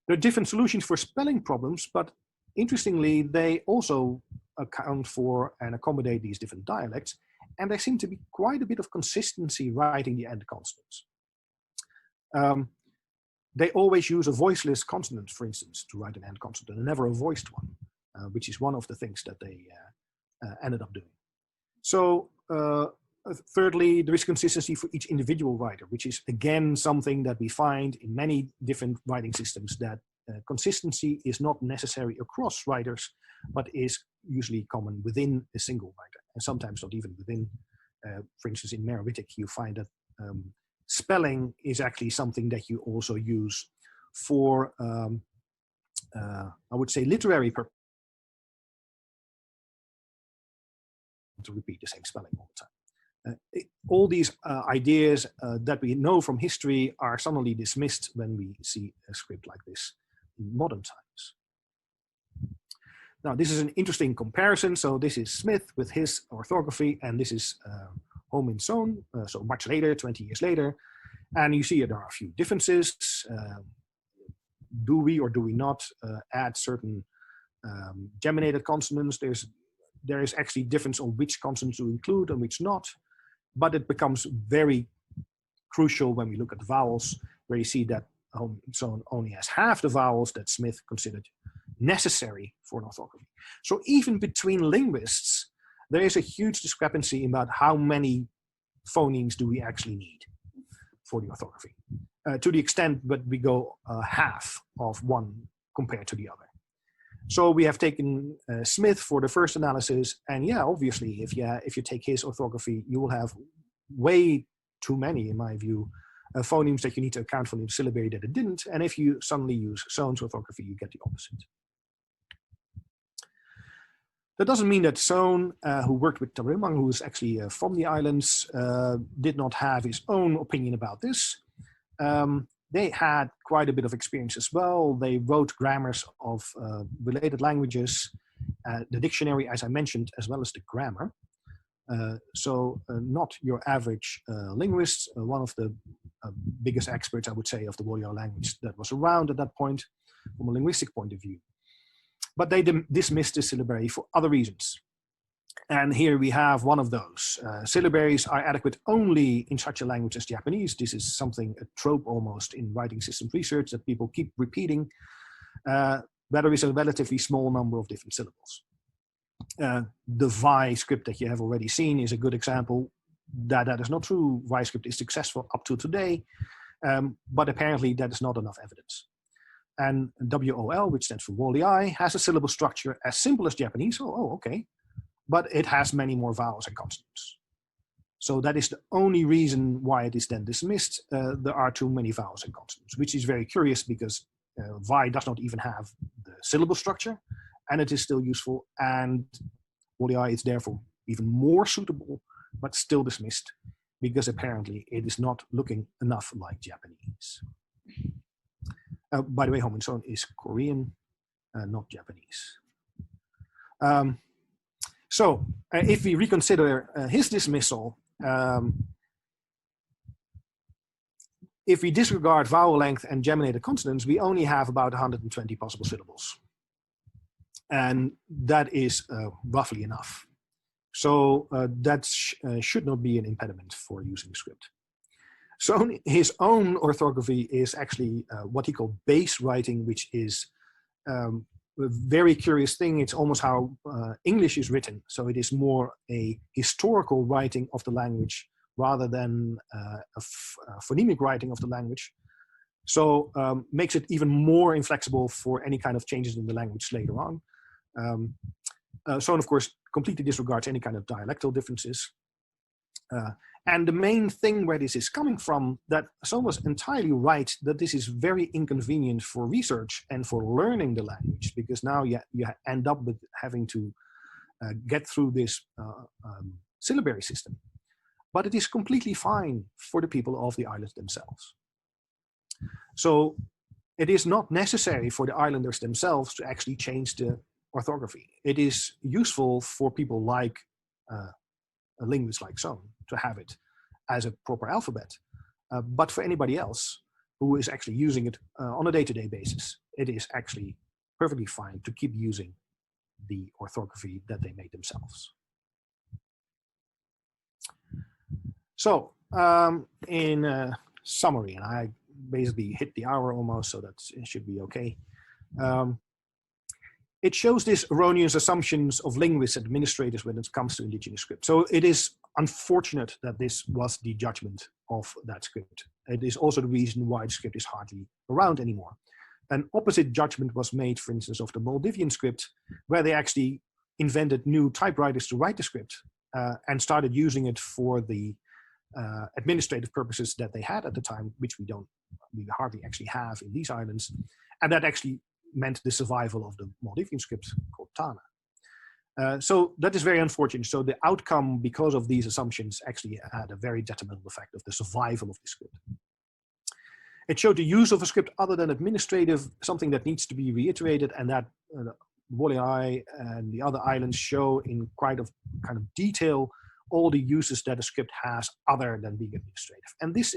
There are different solutions for spelling problems, but interestingly, they also account for and accommodate these different dialects, and there seem to be quite a bit of consistency writing the end consonants. They always use a voiceless consonant, for instance, to write an end consonant, and never a voiced one, which is one of the things that they ended up doing. So thirdly, there is consistency for each individual writer, which is again something that we find in many different writing systems, that consistency is not necessary across writers, but is usually common within a single writer, and sometimes not even within. For instance, in Meroritic, you find that spelling is actually something that you also use for, I would say, literary purposes, to repeat the same spelling all the time. All these ideas that we know from history are suddenly dismissed when we see a script like this in modern times. Now, this is an interesting comparison. So this is Smith with his orthography, and this is Hominson, so much later, 20 years later. And you see there are a few differences. Do we or do we not add certain geminated consonants? There is actually difference on which consonants to include and which not, but it becomes very crucial when we look at the vowels, where you see that Hominson only has half the vowels that Smith considered necessary for an orthography. So even between linguists, there is a huge discrepancy about how many phonemes do we actually need for the orthography, to the extent that we go half of one compared to the other. So we have taken Smith for the first analysis, and yeah, obviously, if you take his orthography, you will have way too many, in my view, phonemes that you need to account for in the syllabary that it didn't. And if you suddenly use Sohn's orthography, you get the opposite. That doesn't mean that Sohn, who worked with Tarimang, who is actually from the islands, did not have his own opinion about this. They had quite a bit of experience as well. They wrote grammars of related languages, the dictionary, as I mentioned, as well as the grammar. So not your average linguist, one of the biggest experts, I would say, of the warrior language that was around at that point from a linguistic point of view. But they dismissed the syllabary for other reasons. And here we have one of those. Syllabaries are adequate only in such a language as Japanese. This is something, a trope almost in writing systems research that people keep repeating. Where there is a relatively small number of different syllables. The Vi script that you have already seen is a good example that is not true. Vi script is successful up to today, but apparently that is not enough evidence. And WOL, which stands for Woli, has a syllable structure as simple as Japanese. Oh, okay. But it has many more vowels and consonants. So that is the only reason why it is then dismissed. There are too many vowels and consonants, which is very curious because Vi does not even have the syllable structure, and it is still useful. And Woli is therefore even more suitable, but still dismissed because apparently it is not looking enough like Japanese. By the way, Hominson is Korean, not Japanese. So if we reconsider his dismissal, if we disregard vowel length and geminated consonants, we only have about 120 possible syllables. And that is roughly enough. So that should not be an impediment for using the script. So his own orthography is actually what he called base writing, which is a very curious thing. It's almost how English is written. So it is more a historical writing of the language rather than a phonemic writing of the language. So makes it even more inflexible for any kind of changes in the language later on. So of course, completely disregards any kind of dialectal differences. And the main thing where this is coming from, that Sohn was entirely right that this is very inconvenient for research and for learning the language, because now you end up with having to get through this syllabary system. But it is completely fine for the people of the islands themselves. So it is not necessary for the islanders themselves to actually change the orthography. It is useful for people like a linguist like Son to have it as a proper alphabet. But for anybody else who is actually using it on a day-to-day basis, it is actually perfectly fine to keep using the orthography that they made themselves. So in summary, and I basically hit the hour almost, so that it should be okay. It shows this erroneous assumptions of linguists and administrators when it comes to indigenous script. So it is unfortunate that this was the judgment of that script. It is also the reason why the script is hardly around anymore. An opposite judgment was made, for instance, of the Maldivian script, where they actually invented new typewriters to write the script and started using it for the administrative purposes that they had at the time, which we hardly actually have in these islands. And that actually meant the survival of the Maldivian script called Tana. So that is very unfortunate. So the outcome, because of these assumptions, actually had a very detrimental effect of the survival of the script. It showed the use of a script other than administrative, something that needs to be reiterated, and that Bologna and the other islands show in quite a kind of detail all the uses that a script has other than being administrative. And this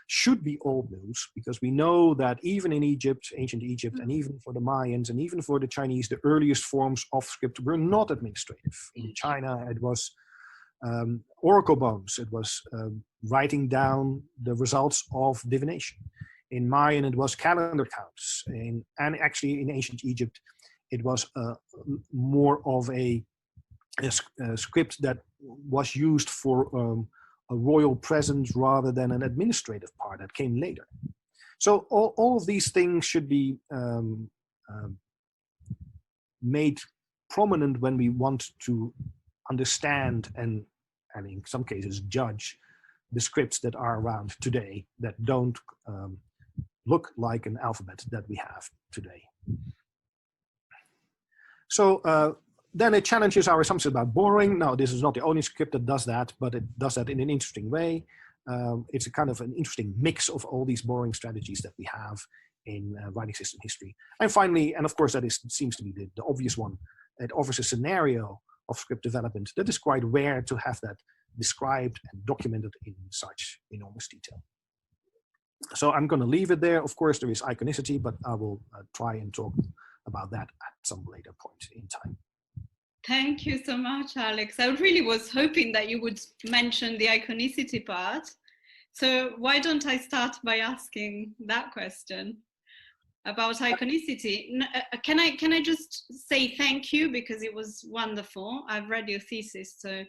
should be old news, because we know that even in Egypt, ancient Egypt, and even for the Mayans, and even for the Chinese, the earliest forms of script were not administrative. In China, it was oracle bones. It was writing down the results of divination. In Mayan, it was calendar counts. And actually in ancient Egypt, it was more of a script that was used for a royal presence rather than an administrative part that came later. So all of these things should be made prominent when we want to understand and in some cases judge the scripts that are around today that don't look like an alphabet that we have today. So then it challenges our assumptions about borrowing. Now, this is not the only script that does that, but it does that in an interesting way. It's a kind of an interesting mix of all these borrowing strategies that we have in writing system history. And finally, and of course that seems to be the obvious one, it offers a scenario of script development that is quite rare to have that described and documented in such enormous detail. So I'm going to leave it there. Of course, there is iconicity, but I will try and talk about that at some later point in time. Thank you so much, Alex. I really was hoping that you would mention the iconicity part. So why don't I start by asking that question about iconicity? Can I just say thank you, because it was wonderful. I've read your thesis, so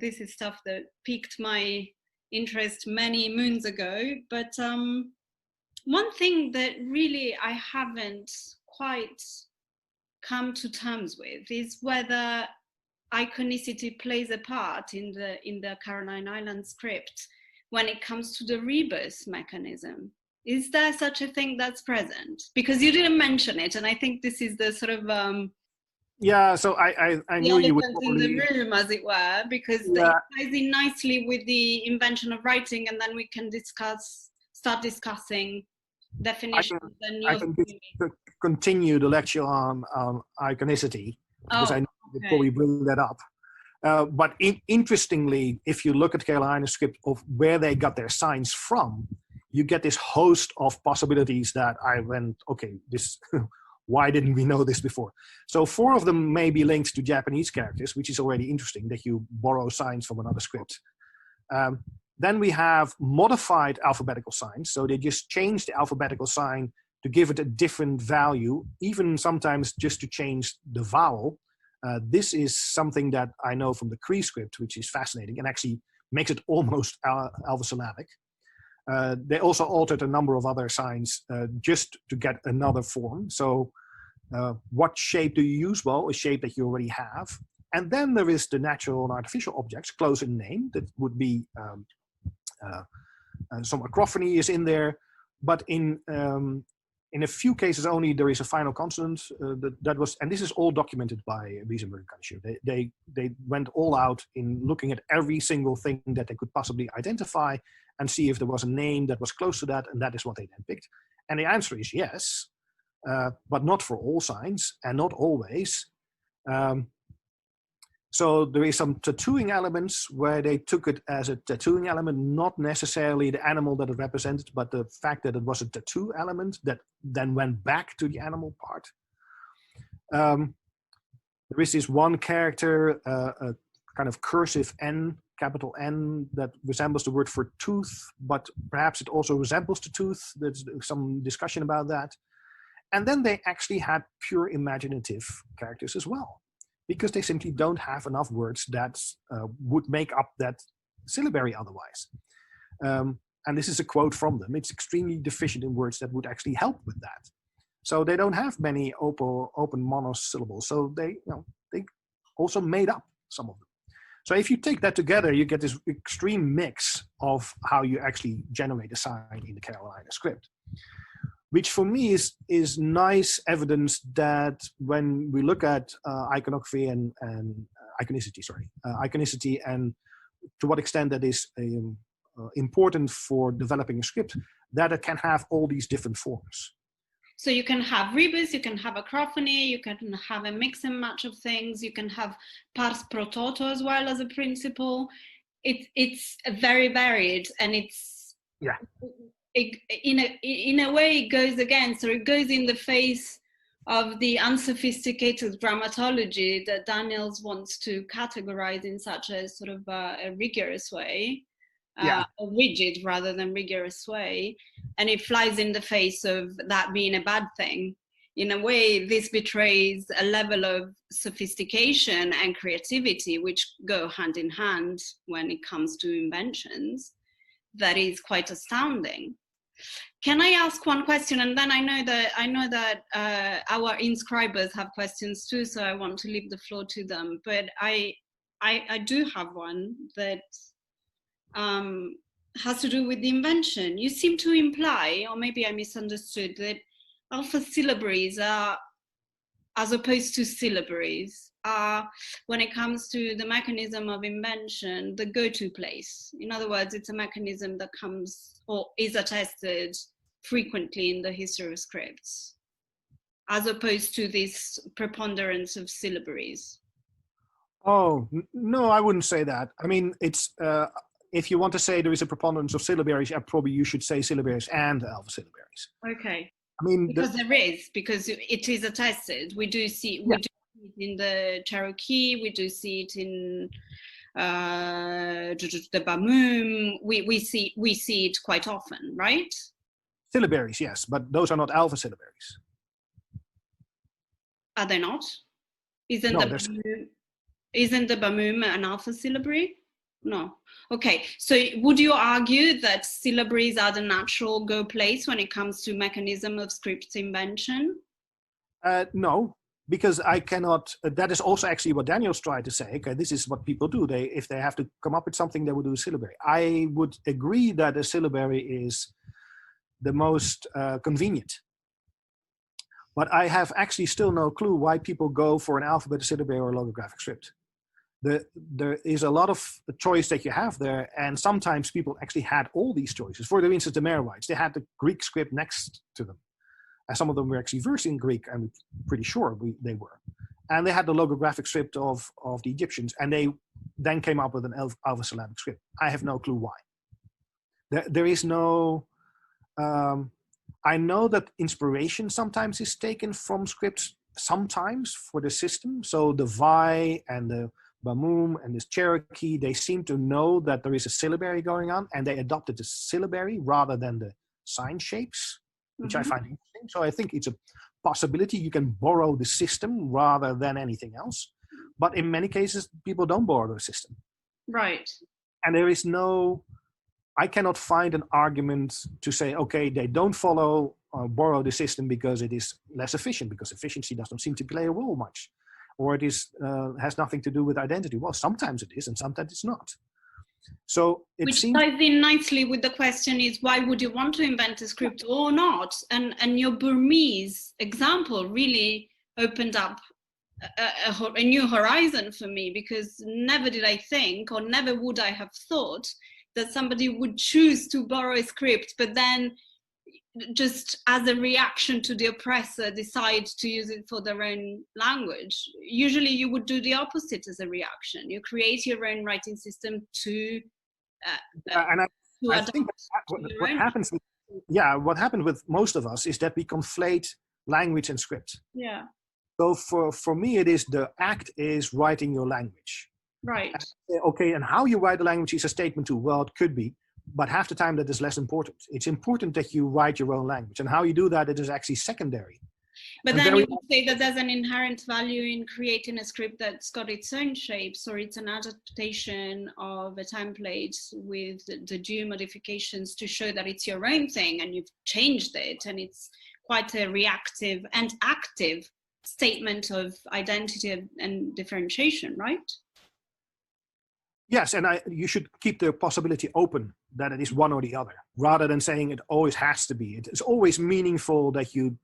this is stuff that piqued my interest many moons ago. But one thing that really I haven't quite come to terms with is whether iconicity plays a part in the Caroline Island script when it comes to the rebus mechanism. Is there such a thing that's present? Because you didn't mention it, and I think this is the sort of yeah. So I knew you would probably in the room, as it were, because it ties in nicely with the invention of writing, and then we can start discussing definitions. I can continue the lecture on iconicity, because I know you probably bring that up. But interestingly, if you look at Carolina script of where they got their signs from, you get this host of possibilities that I went, okay, this why didn't we know this before? So 4 of them may be linked to Japanese characters, which is already interesting that you borrow signs from another script. Then we have modified alphabetical signs. So they just change the alphabetical sign to give it a different value, even sometimes just to change the vowel. This is something that I know from the Cree script, which is fascinating and actually makes it almost alphasyllabic. They also altered a number of other signs just to get another form. So what shape do you use? Well, a shape that you already have. And then there is the natural and artificial objects, close in name. That would be some acrophony is in there, but in a few cases only there is a final consonant that was, and this is all documented by Wiesenberg and Kanshir. They went all out in looking at every single thing that they could possibly identify and see if there was a name that was close to that, and that is what they then picked. And the answer is yes, but not for all signs and not always. So there is some tattooing elements where they took it as a tattooing element, not necessarily the animal that it represented, but the fact that it was a tattoo element that then went back to the animal part. There is this one character, a kind of cursive N, capital N, that resembles the word for tooth, but perhaps it also resembles the tooth. There's some discussion about that. And then they actually had pure imaginative characters as well, because they simply don't have enough words that would make up that syllabary otherwise. And this is a quote from them. It's extremely deficient in words that would actually help with that. So they don't have many open monosyllables. So they also made up some of them. So if you take that together, you get this extreme mix of how you actually generate a sign in the Carolina script, which for me is nice evidence that when we look at iconography and iconicity, and to what extent that is important for developing a script, that it can have all these different forms. So you can have rebus, you can have acrophony, you can have a mix and match of things, you can have pars pro toto as well as a principle. It's very varied, and it's in a way it goes against, or it goes in the face of the unsophisticated grammatology that Daniels wants to categorize in such a sort of a rigorous way. A rigid rather than rigorous way, and it flies in the face of that being a bad thing. In a way, this betrays a level of sophistication and creativity which go hand in hand when it comes to inventions that is quite astounding. Can I ask one question? And then I know that our inscribers have questions too, so I want to leave the floor to them. But I do have one that has to do with the invention. You seem to imply, or maybe I misunderstood, that alpha syllabaries are, as opposed to syllabaries, are, when it comes to the mechanism of invention, the go-to place. In other words, it's a mechanism that comes or is attested frequently in the history of scripts, as opposed to this preponderance of syllabaries. Oh, no, I wouldn't say that. I mean, it's if you want to say there is a preponderance of syllabaries, probably you should say syllabaries and alpha syllabaries. Okay. I mean, because because it is attested. We do see it in the Cherokee. We do see it in the Bamum. We see it quite often, right? Syllabaries, yes, but those are not alpha syllabaries. Are they not? Isn't the Bamum an alpha syllabary? No. Okay. So would you argue that syllabaries are the natural go place when it comes to mechanism of script invention? No, because I cannot. That is also actually what Daniels tried to say. Okay, this is what people do. If they have to come up with something, they would do a syllabary. I would agree that a syllabary is the most convenient. But I have actually still no clue why people go for an alphabet syllabary or a logographic script. There is a lot of choice that you have there, and sometimes people actually had all these choices. For instance, the Merorites, they had the Greek script next to them. And some of them were actually versed in Greek, I'm pretty sure they were. And they had the logographic script of the Egyptians, and they then came up with an alpha-syllabic script. I have no clue why. There is no... I know that inspiration sometimes is taken from scripts, sometimes for the system. So the Vi and the Bamum and this Cherokee, they seem to know that there is a syllabary going on, and they adopted the syllabary rather than the sign shapes, which I find interesting. So I think it's a possibility you can borrow the system rather than anything else. But in many cases, people don't borrow the system. Right. And there is no... I cannot find an argument to say, okay, they don't follow or borrow the system because it is less efficient, because efficiency doesn't seem to play a role much, or it is has nothing to do with identity. Well, sometimes it is, and sometimes it's not. So which ties in nicely with the question is, why would you want to invent a script or not? And your Burmese example really opened up a new horizon for me, because never did I think, or never would I have thought, that somebody would choose to borrow a script, but then just as a reaction to the oppressor, decide to use it for their own language. Usually you would do the opposite as a reaction. You create your own writing system to and I think what happens with, what happened with most of us is that we conflate language and script. Yeah. So for me, it is the act is writing your language. Right. Okay, and how you write the language is a statement too. Well, it could be, but half the time that is less important. It's important that you write your own language, and how you do that, it is actually secondary. But then you would say that there's an inherent value in creating a script that's got its own shapes, or it's an adaptation of a template with the due modifications to show that it's your own thing and you've changed it, and it's quite a reactive and active statement of identity and differentiation, right? Yes, and you should keep the possibility open that it is one or the other, rather than saying it always has to be. It's always meaningful that you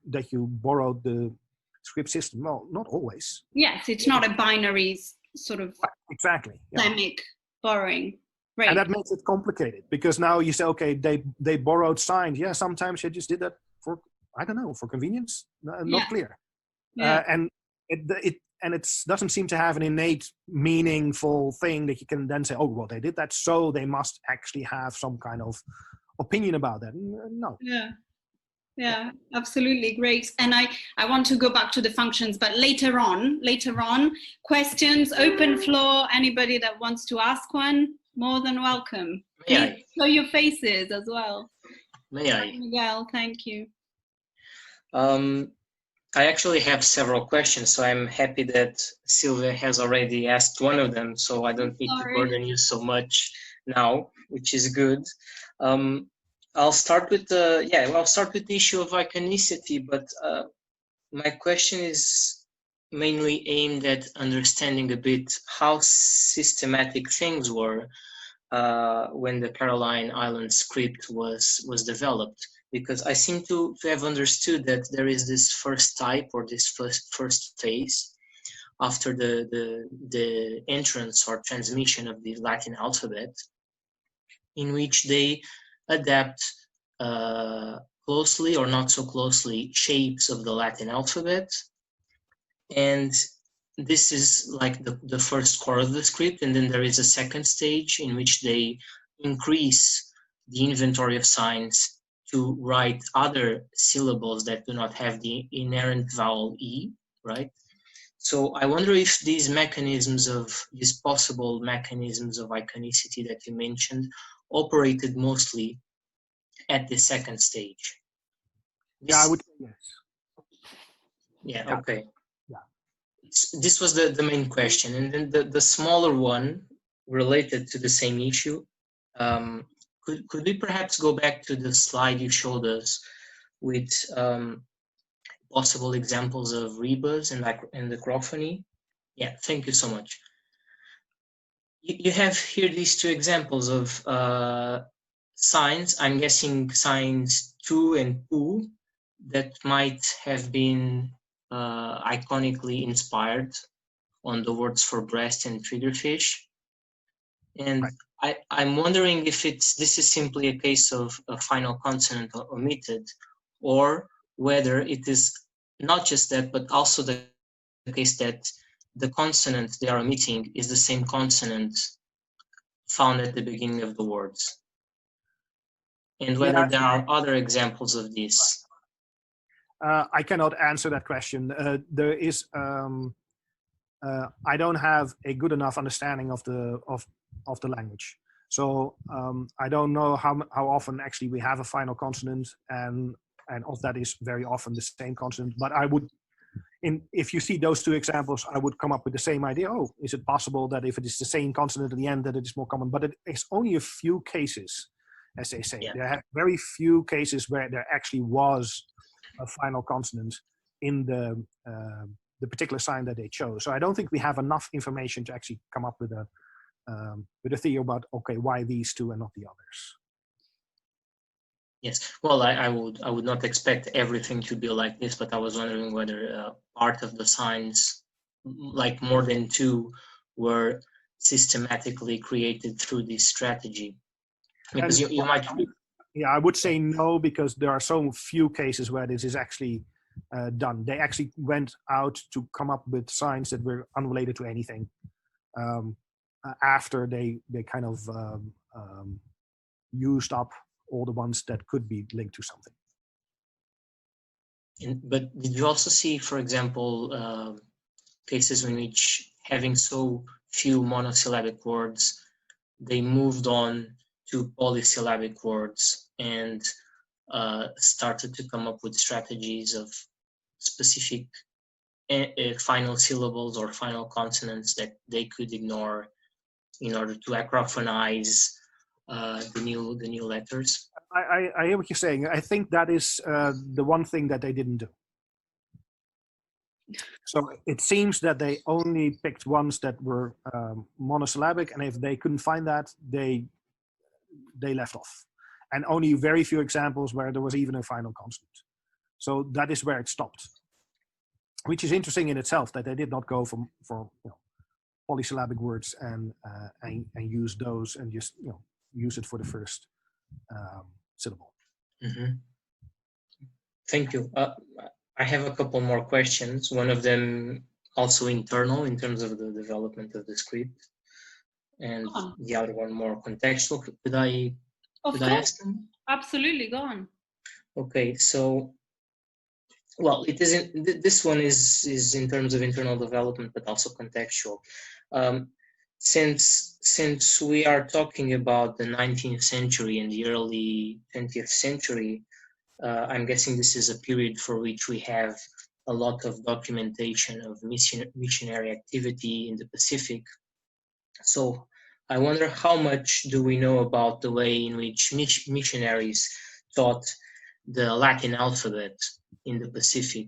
borrowed the script system. Well, not always. Yes, it's not a binary sort of exactly dynamic borrowing. Right. And that makes it complicated, because now you say, okay, they borrowed signs. Yeah, sometimes they just did that for, I don't know, for convenience. Not clear. Yeah. And it doesn't seem to have an innate meaningful thing that you can then say, oh, well, they did that, so they must actually have some kind of opinion about that. No. Yeah, absolutely. Great. And I want to go back to the functions, but later on, questions, open floor, anybody that wants to ask one, more than welcome. Please show your faces as well. May I? Miguel, thank you. I actually have several questions, so I'm happy that Sylvia has already asked one of them, so I don't need to burden you so much now, which is good. I'll start with the issue of iconicity, but my question is mainly aimed at understanding a bit how systematic things were when the Caroline Island script was developed. Because I seem to have understood that there is this first type, or this first phase after the entrance or transmission of the Latin alphabet, in which they adapt closely or not so closely shapes of the Latin alphabet. And this is like the first core of the script. And then there is a second stage in which they increase the inventory of signs to write other syllables that do not have the inherent vowel E, right? So I wonder if these possible mechanisms of iconicity that you mentioned operated mostly at the second stage. I would say yes. Okay. Yeah. This was the main question. And then the smaller one related to the same issue, could we perhaps go back to the slide you showed us with possible examples of rebus and acrophony? Yeah, thank you so much. You have here these two examples of signs. I'm guessing signs tu and pu that might have been iconically inspired on the words for breast and triggerfish. And I'm wondering if this is simply a case of a final consonant omitted, or whether it is not just that, but also the case that the consonant they are omitting is the same consonant found at the beginning of the words. And whether there are other examples of this. I cannot answer that question. There is, I don't have a good enough understanding of the language. So I don't know how often actually we have a final consonant, and of that is very often the same consonant. But I would, if you see those two examples, I would come up with the same idea. Oh, is it possible that if it is the same consonant at the end, that it is more common? But it is only a few cases, as they say. Yeah. There are very few cases where there actually was a final consonant in the particular sign that they chose. So I don't think we have enough information to actually come up with a theory about, okay, why these two and not the others. Yes, well, I would not expect everything to be like this, but I was wondering whether part of the signs, like more than two, were systematically created through this strategy. Because you might... Yeah, I would say no, because there are so few cases where this is actually done. They actually went out to come up with signs that were unrelated to anything after they kind of used up all the ones that could be linked to something. But did you also see, for example, cases in which having so few monosyllabic words, they moved on to polysyllabic words and started to come up with strategies of specific final syllables or final consonants that they could ignore in order to acrophonize the new letters? I hear what you're saying. I think that is the one thing that they didn't do. So it seems that they only picked ones that were monosyllabic, and if they couldn't find that, they left off. And only very few examples where there was even a final consonant. So that is where it stopped, which is interesting in itself, that they did not go for polysyllabic words and use those and just use it for the first syllable. Mm-hmm. Thank you. I have a couple more questions. One of them also internal in terms of the development of the script, and the other one more contextual. Could I ask them? Absolutely, go on. Okay, so, well, it isn't. This one is in terms of internal development, but also contextual. Since we are talking about the 19th century and the early 20th century, I'm guessing this is a period for which we have a lot of documentation of missionary activity in the Pacific. So I wonder how much do we know about the way in which missionaries taught the Latin alphabet in the Pacific,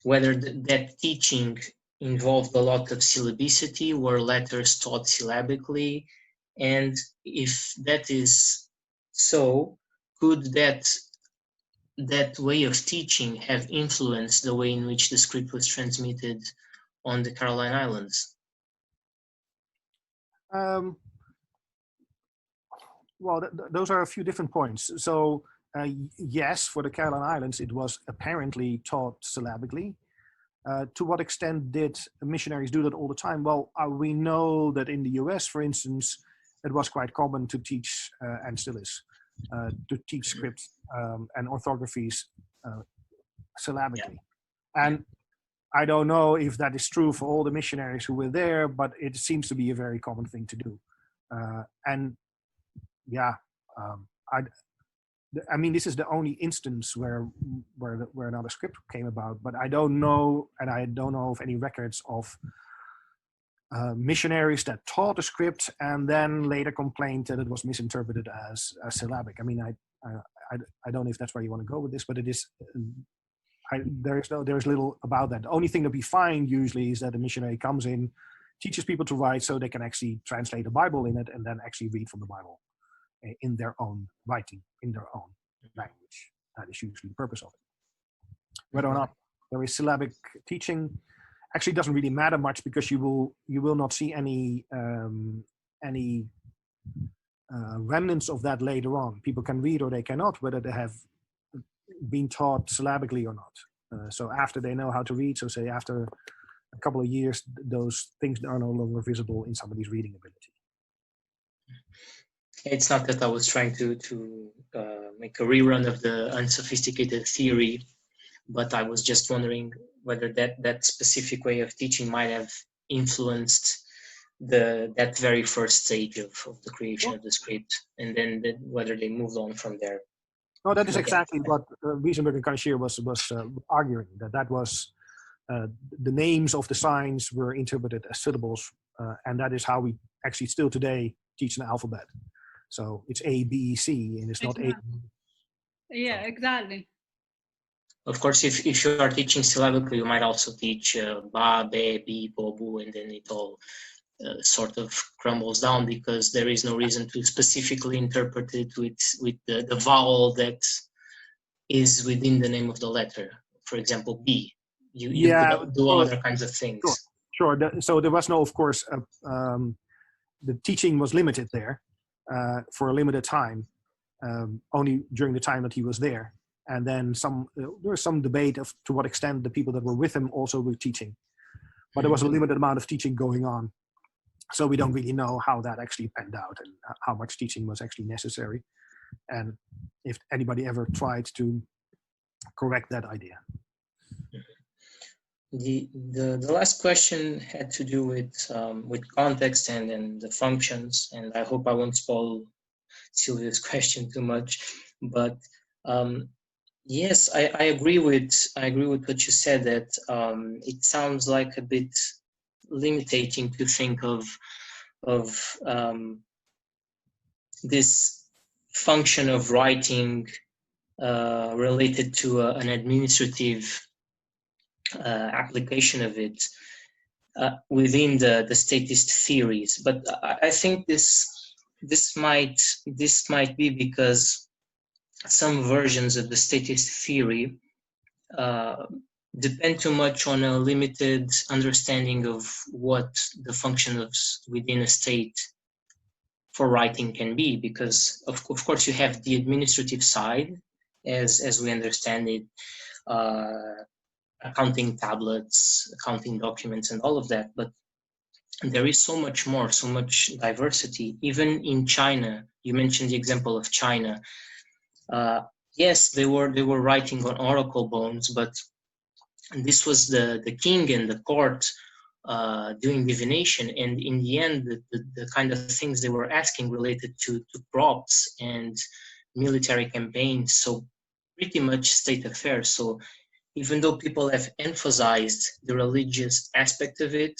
whether that teaching involved a lot of syllabicity, were letters taught syllabically, and if that is so, could that way of teaching have influenced the way in which the script was transmitted on the Caroline Islands? Well, those are a few different points. So yes, for the Caroline Islands, it was apparently taught syllabically. To what extent did missionaries do that all the time? Well, we know that in the US, for instance, it was quite common to teach, and still is, to teach scripts and orthographies syllabically. Yeah. And I don't know if that is true for all the missionaries who were there, but it seems to be a very common thing to do. And yeah, I mean, this is the only instance where another script came about, but I don't know, and I don't know of any records of missionaries that taught a script and then later complained that it was misinterpreted as syllabic. I mean, I don't know if that's where you want to go with this, but it is. There's little about that. The only thing that we find usually is that a missionary comes in, teaches people to write so they can actually translate the Bible in it and then actually read from the Bible in their own writing, in their own language. That is usually the purpose of it. Whether or not there is syllabic teaching actually doesn't really matter much, because you will not see any remnants of that later on. People can read or they cannot, whether they have been taught syllabically or not. So after they know how to read, so say after a couple of years, those things are no longer visible in somebody's reading ability. It's not that I was trying to make a rerun of the unsophisticated theory, but I was just wondering whether that specific way of teaching might have influenced that very first stage of the creation of the script, and then whether they moved on from there. No, that is exactly what Wiesenberg and Kanashir was arguing, that was the names of the signs were interpreted as syllables, and that is how we actually still today teach an alphabet. So it's A, B, C, and it's not A. Yeah, exactly. Of course, if you are teaching syllabically, you might also teach ba, be, bi, bo, bu, and then it all sort of crumbles down, because there is no reason to specifically interpret it with the vowel that is within the name of the letter. For example, B. You could do other kinds of things. Sure. So there was no, of course, the teaching was limited there for a limited time. only during the time that he was there. And then there was some debate of to what extent the people that were with him also were teaching. But there was a limited amount of teaching going on. So we don't really know how that actually panned out and how much teaching was actually necessary. And if anybody ever tried to correct that idea. The last question had to do with context and then the functions, and I hope I won't spoil Sylvia's question too much, but yes, I agree with what you said, that it sounds like a bit limiting to think of this function of writing related to an administrative application of it within the statist theories. But I think this might be because some versions of the statist theory depend too much on a limited understanding of what the functions within a state for writing can be, because of course you have the administrative side as we understand it, accounting tablets, accounting documents, and all of that. But there is so much more, so much diversity. Even in China, you mentioned the example of China. Yes, they were writing on oracle bones, but this was the king and the court doing divination, and in the end, the kind of things they were asking related to props and military campaigns. So pretty much state affairs. So even though people have emphasized the religious aspect of it,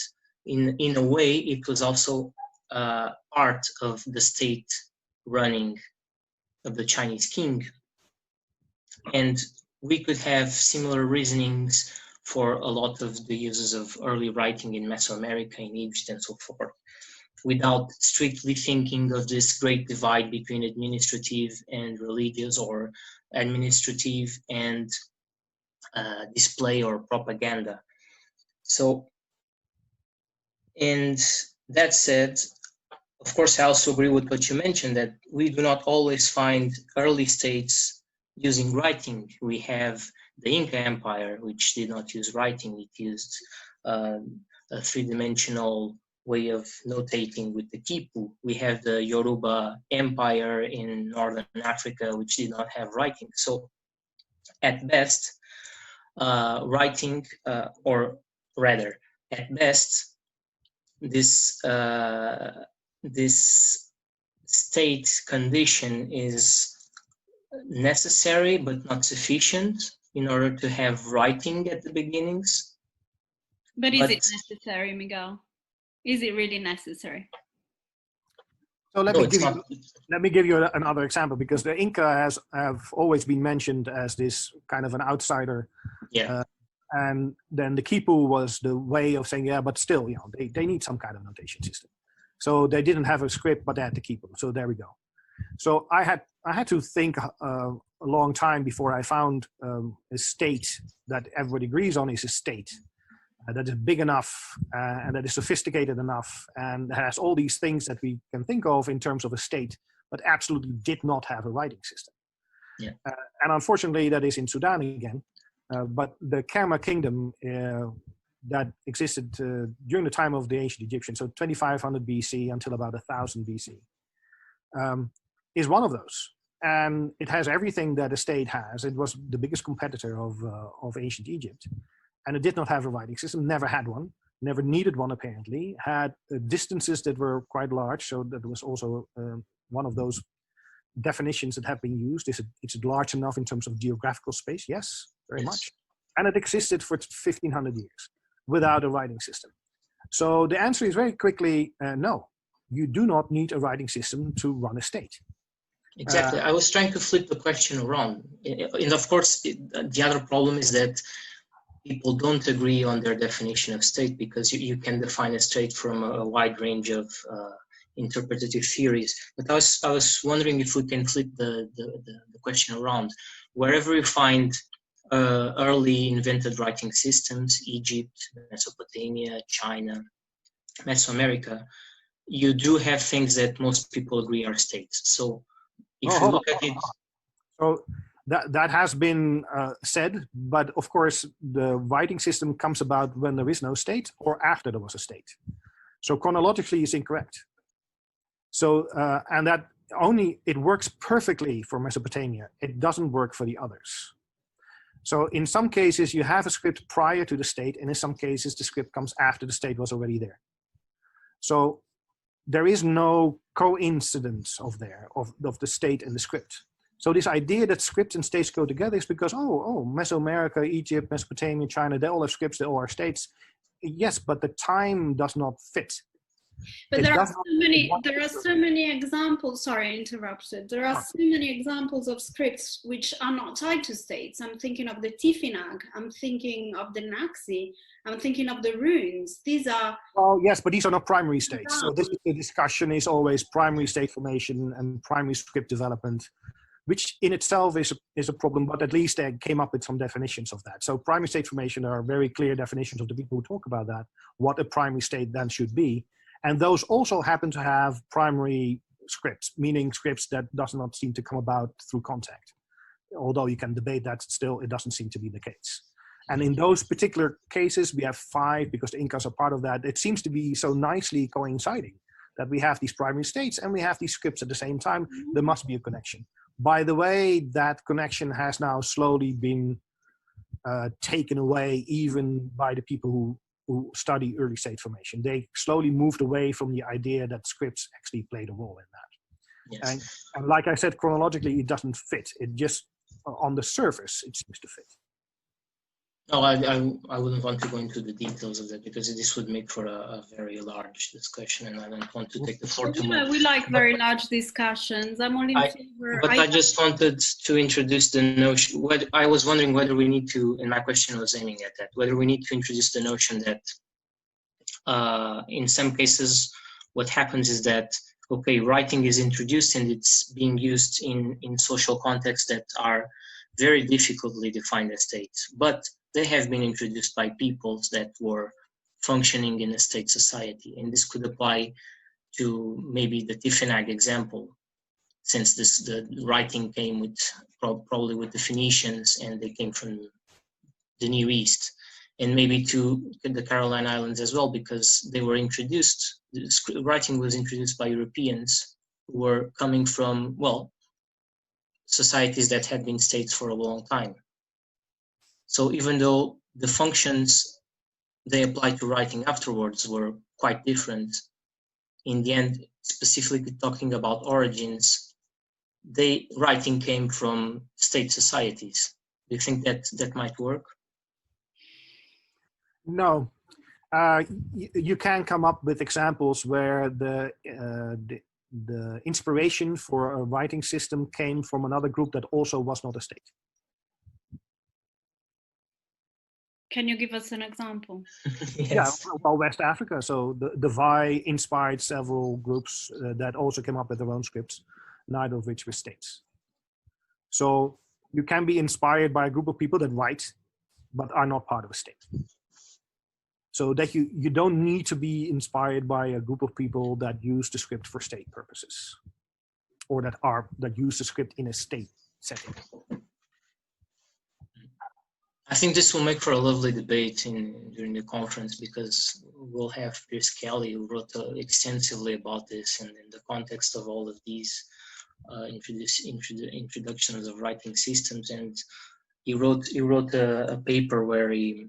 in a way, it was also part of the state running of the Chinese king. And we could have similar reasonings for a lot of the uses of early writing in Mesoamerica, in Egypt, and so forth, without strictly thinking of this great divide between administrative and religious, or administrative and display or propaganda. So, and that said, of course, I also agree with what you mentioned, that we do not always find early states using writing. We have the Inca Empire, which did not use writing. It used a three-dimensional way of notating with the quipu. We have the Yoruba Empire in Northern Africa, which did not have writing. So at best, writing, or rather, at best, this state condition is necessary but not sufficient in order to have writing at the beginnings. But is it necessary, Miguel? Is it really necessary? So let me give you another example, because the Inca have always been mentioned as this kind of an outsider. Yeah. And then the quipu was the way of saying, yeah, but still, you know, they need some kind of notation system. So they didn't have a script, but they had the quipu. So there we go. So I had to think a long time before I found a state that everybody agrees on is a state that is big enough and that is sophisticated enough and has all these things that we can think of in terms of a state, but absolutely did not have a writing system. Yeah. And unfortunately, that is in Sudan again. But the Kerma kingdom that existed during the time of the ancient Egyptians, so 2500 BC until about 1000 BC, is one of those. And it has everything that a state has. It was the biggest competitor of ancient Egypt. And it did not have a writing system, never had one, never needed one apparently, had distances that were quite large. So that was also one of those definitions that have been used. Is it large enough in terms of geographical space? Yes, very much. And it existed for 1500 years without a writing system. So the answer is very quickly, no, you do not need a writing system to run a state. Exactly. I was trying to flip the question around. And of course, the other problem is that people don't agree on their definition of state, because you can define a state from a wide range of interpretative theories. But I was wondering if we can flip the question around. Wherever you find early invented writing systems, Egypt, Mesopotamia, China, Mesoamerica, you do have things that most people agree are states. So If you look at it. So that has been said, but of course the writing system comes about when there is no state or after there was a state. So chronologically is incorrect. So and that it works perfectly for Mesopotamia. It doesn't work for the others. So in some cases you have a script prior to the state, and in some cases the script comes after the state was already there. So there is no coincidence of the state and the script. So this idea that scripts and states go together is because, Mesoamerica, Egypt, Mesopotamia, China, they all have scripts, they all are states. Yes, but the time does not fit. But there are so many examples, sorry, I interrupted. There are so many examples of scripts which are not tied to states. I'm thinking of the Tifinagh, I'm thinking of the Naxi, I'm thinking of the runes. These are... Well, yes, but these are not primary states. So this is the discussion is always primary state formation and primary script development, which in itself is a problem, but at least they came up with some definitions of that. So primary state formation, there are very clear definitions of the people who talk about that, what a primary state then should be. And those also happen to have primary scripts, meaning scripts that does not seem to come about through contact. Although you can debate that, still it doesn't seem to be the case. And in those particular cases, we have 5, because the Incas are part of that, it seems to be so nicely coinciding that we have these primary states and we have these scripts at the same time. There must be a connection. By the way, that connection has now slowly been taken away even by the people who study early state formation. They slowly moved away from the idea that scripts actually played a role in that. Yes. And like I said, chronologically, it doesn't fit. It just, on the surface, it seems to fit. No, I wouldn't want to go into the details of that because this would make for a very large discussion, and I don't want to take the floor too much. We like very large discussions. I'm only in favor. But I just wanted to introduce the notion. I was wondering whether we need to, and my question was aiming at that, whether we need to introduce the notion that in some cases, what happens is that, okay, writing is introduced and it's being used in social contexts that are very difficultly defined as states, but they have been introduced by peoples that were functioning in a state society. And this could apply to maybe the Tifinagh example, since the writing came with probably with the Phoenicians and they came from the Near East, and maybe to the Caroline Islands as well, because they were introduced, writing was introduced by Europeans who were coming from, well, societies that had been states for a long time. So even though the functions they applied to writing afterwards were quite different, in the end, specifically talking about origins, writing came from state societies. Do you think that might work? No. You can come up with examples where the inspiration for a writing system came from another group that also was not a state. Can you give us an example? Yes. Yeah, well, West Africa. So the Vai inspired several groups that also came up with their own scripts, neither of which were states. So you can be inspired by a group of people that write, but are not part of a state. So that you don't need to be inspired by a group of people that use the script for state purposes, or that use the script in a state setting. I think this will make for a lovely debate during the conference, because we'll have Piers Kelly, who wrote extensively about this, and in the context of all of these introductions of writing systems. And he wrote a paper where he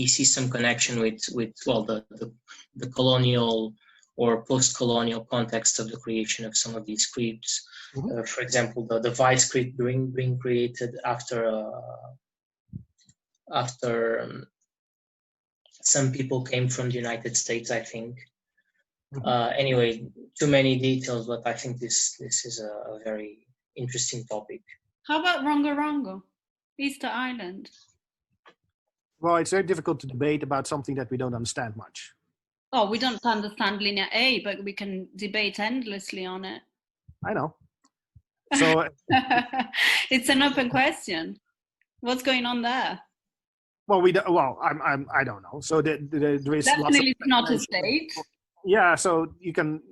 sees some connection with well, the colonial or post-colonial context of the creation of some of these scripts. Mm-hmm. For example, the Vai script being created after some people came from the United States, I think. Mm-hmm. Anyway, too many details, but I think this is a very interesting topic. How about Rongo Rongo, Easter Island? Well, it's very difficult to debate about something that we don't understand much. Oh, we don't understand linear A, but we can debate endlessly on it. I know. So it's an open question. What's going on there? Well, I don't know. So there is definitely not a state. Yeah, so you can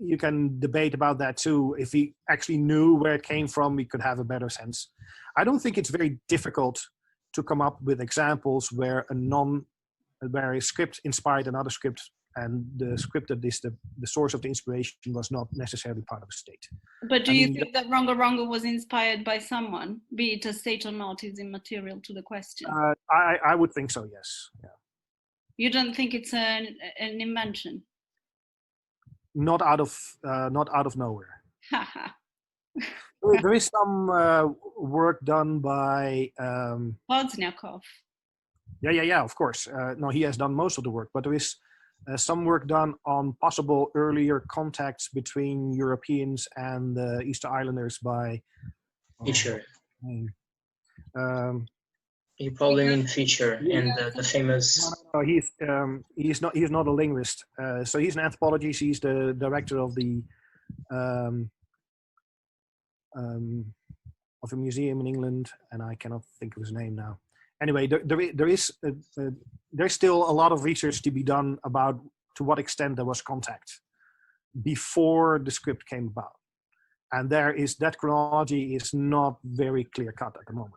you can debate about that too. If he actually knew where it came from, we could have a better sense. I don't think it's very difficult to come up with examples where where a script inspired another script, and the script that is the source of the inspiration was not necessarily part of a state. But do you think that Rongo Rongo was inspired by someone, be it a state or not, is immaterial to the question? I would think so, yes. Yeah. You don't think it's an invention? Not out of nowhere. There is some work done by Wozniakov. Yeah, of course. No, he has done most of the work, but there is some work done on possible earlier contacts between Europeans and the Easter Islanders by Fisher. Um, You probably mean Fisher and the famous. No, he's not a linguist. So he's an anthropologist. He's the director of the of a museum in England, and I cannot think of his name now. Anyway, there's still a lot of research to be done about to what extent there was contact before the script came about, and that chronology is not very clear cut at the moment.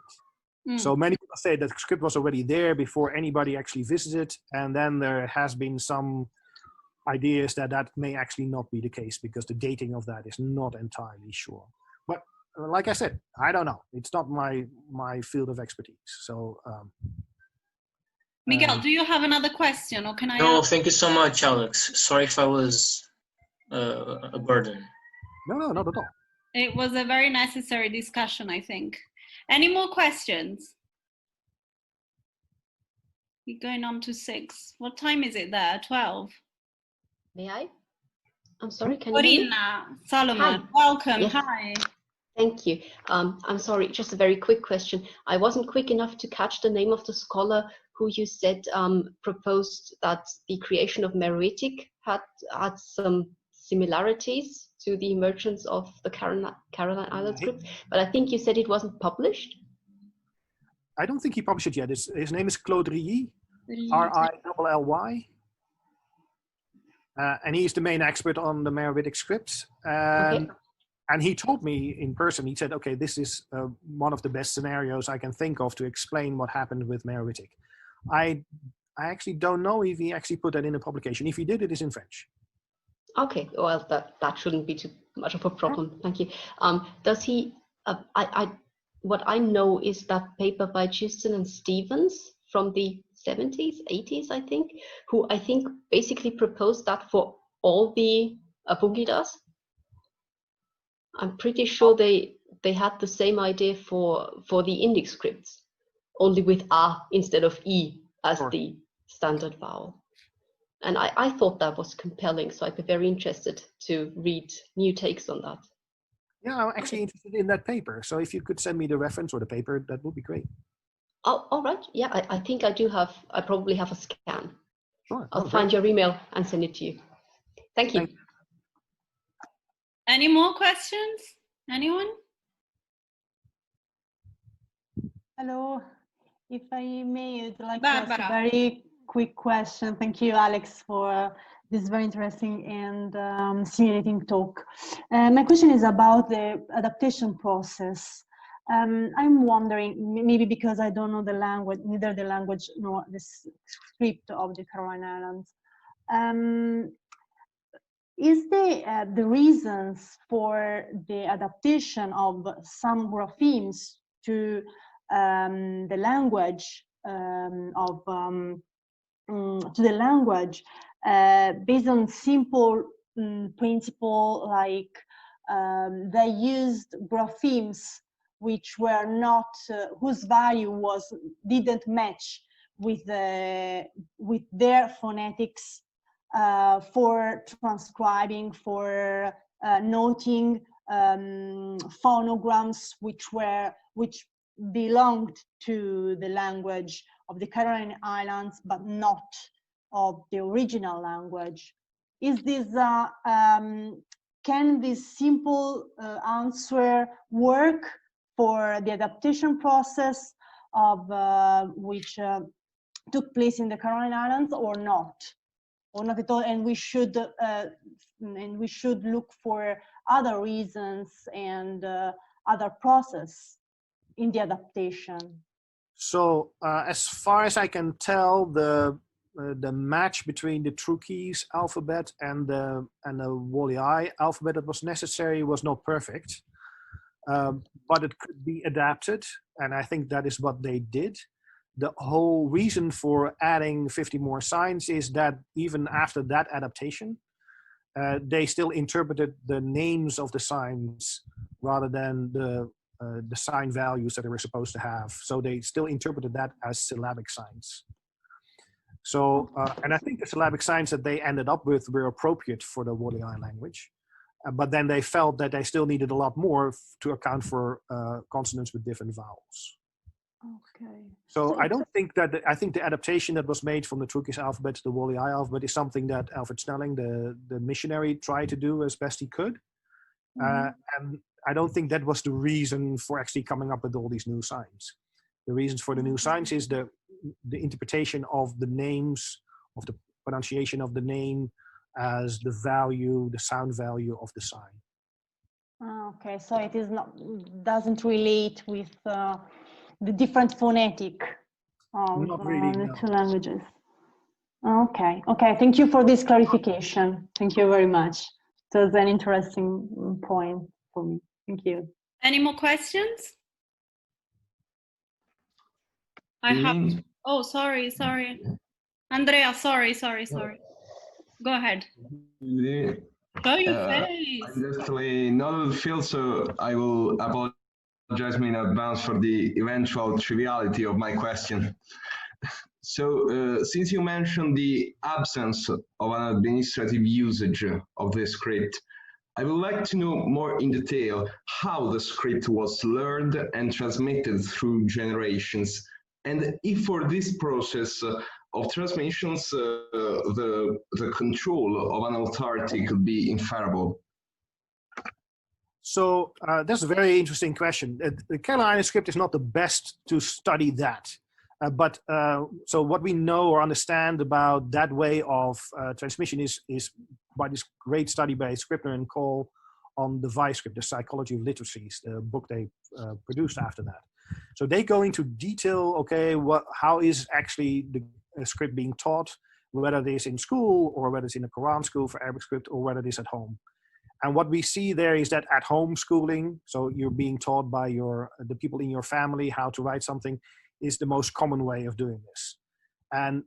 So many people say that the script was already there before anybody actually visited, and then there has been some ideas that may actually not be the case because the dating of that is not entirely sure. But like I said, I don't know. It's not my field of expertise. So, Miguel, do you have another question, or can I? No, thank you so much, Alex. Sorry if I was a burden. No, not at all. It was a very necessary discussion, I think. Any more questions? We're going on to 6. What time is it there? 12. May I? I'm sorry, can you hear me? Corina, Solomon, Hi. welcome. Yes. Hi. Thank you. I'm sorry, just a very quick question. I wasn't quick enough to catch the name of the scholar who you said proposed that the creation of Meroritic had some similarities to the emergence of the Caroline Island script, but I think you said it wasn't published. I don't think he published it yet. His name is Claude Rilly, Rilly. And he's the main expert on the Meroritic scripts. Okay. And he told me in person, he said, okay, this is one of the best scenarios I can think of to explain what happened with Meroritic. I actually don't know if he actually put that in a publication. If he did, it is in French. Okay, well, that shouldn't be too much of a problem. Thank you. Does he, what I know is that paper by Chiston and Stevens from the 70s, 80s, I think, who I think basically proposed that for all the Abungidas. I'm pretty sure they had the same idea for the Indic scripts, only with A instead of E as the standard vowel. And I thought that was compelling, so I'd be very interested to read new takes on that. Yeah, I'm actually interested in that paper. So if you could send me the reference or the paper, that would be great. Oh, all right. Yeah, I think I probably have a scan. Sure. I'll find your email and send it to you. Thank you. Thank you. Any more questions? Anyone? Hello. If I may, I'd like Barbara. to ask a very quick question. Thank you, Alex, for this very interesting and stimulating talk. My question is about the adaptation process. I'm wondering, maybe because I don't know the language, neither the language nor the script of the Caroline Islands. Is the reasons for the adaptation of some graphemes to the language based on simple principle, like they used graphemes which were not whose value didn't match with their phonetics for transcribing, for noting phonograms which belonged to the language of the Caroline Islands, but not of the original language. Is this can this simple answer work for the adaptation process of which took place in the Caroline Islands or not? not at all, and we should look for other reasons and other process in the adaptation. So as far as I can tell, the match between the Truckese alphabet and the Wallii alphabet that was necessary was not perfect, but it could be adapted, and I think that is what they did. The whole reason for adding 50 more signs is that even after that adaptation, they still interpreted the names of the signs rather than the sign values that they were supposed to have. So they still interpreted that as syllabic signs. So, and I think the syllabic signs that they ended up with were appropriate for the Wallii language. But then they felt that they still needed a lot more to account for consonants with different vowels. Okay. So I don't think that, I think the adaptation that was made from the Truckese alphabet to the Wallii alphabet is something that Alfred Snelling, the missionary, tried to do as best he could. And I don't think that was the reason for actually coming up with all these new signs. The reasons for the new signs is the interpretation of the names, of the pronunciation of the name as the value, the sound value of the sign. Okay, so it is not, doesn't relate with the different phonetic of Not really, the no. two languages. Okay, okay, thank you for this clarification. Thank you very much. It was an interesting point for me. Thank you. Any more questions? I have, oh, sorry. Andrea, sorry. Go ahead. Show your face. I'm definitely not in the field, so I will apologize in advance for the eventual triviality of my question. So, since you mentioned the absence of an administrative usage of the script, I would like to know more in detail how the script was learned and transmitted through generations, and if for this process of transmissions, the control of an authority could be inferable. So that's a very interesting question. The Carolina script is not the best to study that. So what we know or understand about that way of transmission is by this great study by Scribner and Cole on the Vice script, the Psychology of Literacies, the book they produced after that. So they go into detail, okay, how is actually the script being taught, whether it is in school or whether it's in a Quran school for Arabic script or whether it is at home. And what we see there is that at home schooling, so you're being taught by the people in your family how to write something, is the most common way of doing this. And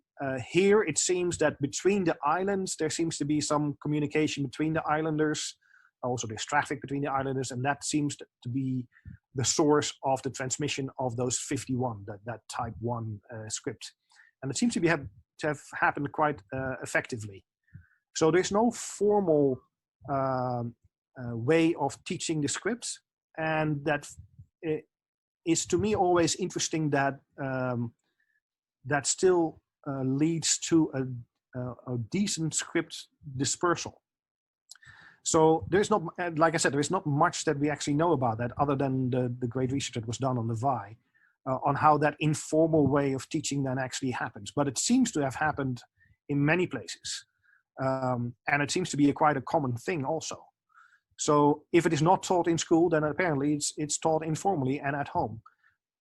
here it seems that between the islands, there seems to be some communication between the islanders. Also there's traffic between the islanders, and that seems to be the source of the transmission of those 51, that type 1 script. And it seems to have happened quite effectively. So there's no formal way of teaching the scripts, and that is to me always interesting that that still leads to a decent script dispersal. So there's not, like I said, there is not much that we actually know about that other than the great research that was done on the VI on how that informal way of teaching then actually happens. But it seems to have happened in many places. And it seems to be quite a common thing also. So if it is not taught in school, then apparently it's taught informally and at home.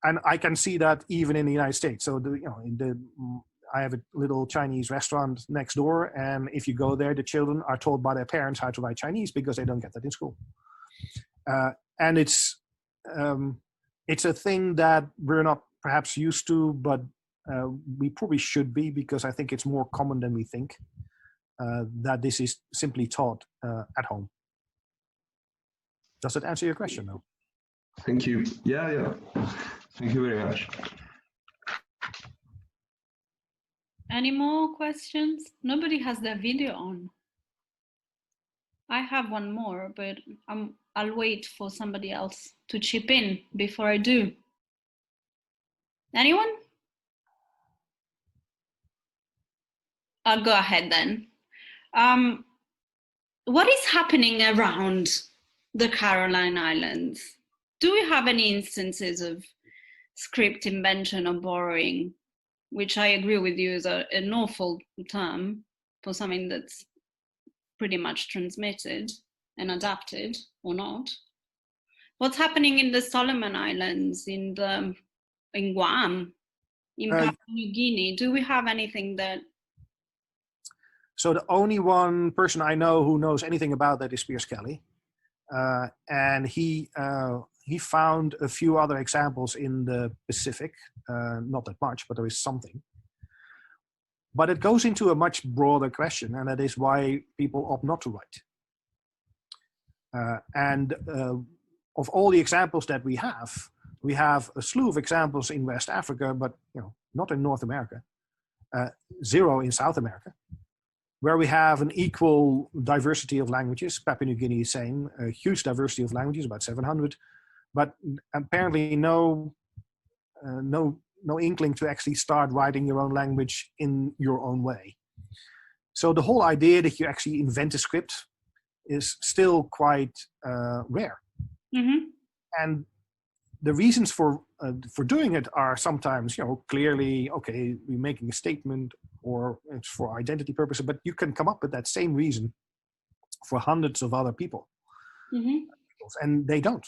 And I can see that even in the United States. So I have a little Chinese restaurant next door, and if you go there, the children are told by their parents how to write Chinese because they don't get that in school. And it's a thing that we're not perhaps used to, but we probably should be, because I think it's more common than we think that this is simply taught at home. Does that answer your question, though? Thank you. Yeah. Thank you very much. Any more questions? Nobody has their video on. I have one more, but I'll wait for somebody else to chip in before I do. Anyone? I'll go ahead then. What is happening around the Caroline Islands? Do we have any instances of script invention or borrowing, which I agree with you is an awful term for something that's pretty much transmitted and adapted or not. What's happening in the Solomon Islands, in Guam, in Papua New Guinea? Do we have anything that? So the only one person I know who knows anything about that is Piers Kelly, and he found a few other examples in the Pacific, not that much, but there is something. But it goes into a much broader question, and that is why people opt not to write. Of all the examples that we have a slew of examples in West Africa, but not in North America, 0 in South America, where we have an equal diversity of languages. Papua New Guinea is same, a huge diversity of languages, about 700, but apparently no inkling to actually start writing your own language in your own way. So the whole idea that you actually invent a script is still quite rare. Mm-hmm. And the reasons for doing it are sometimes, clearly, okay, we're making a statement or it's for identity purposes, but you can come up with that same reason for hundreds of other people. Mm-hmm. And they don't.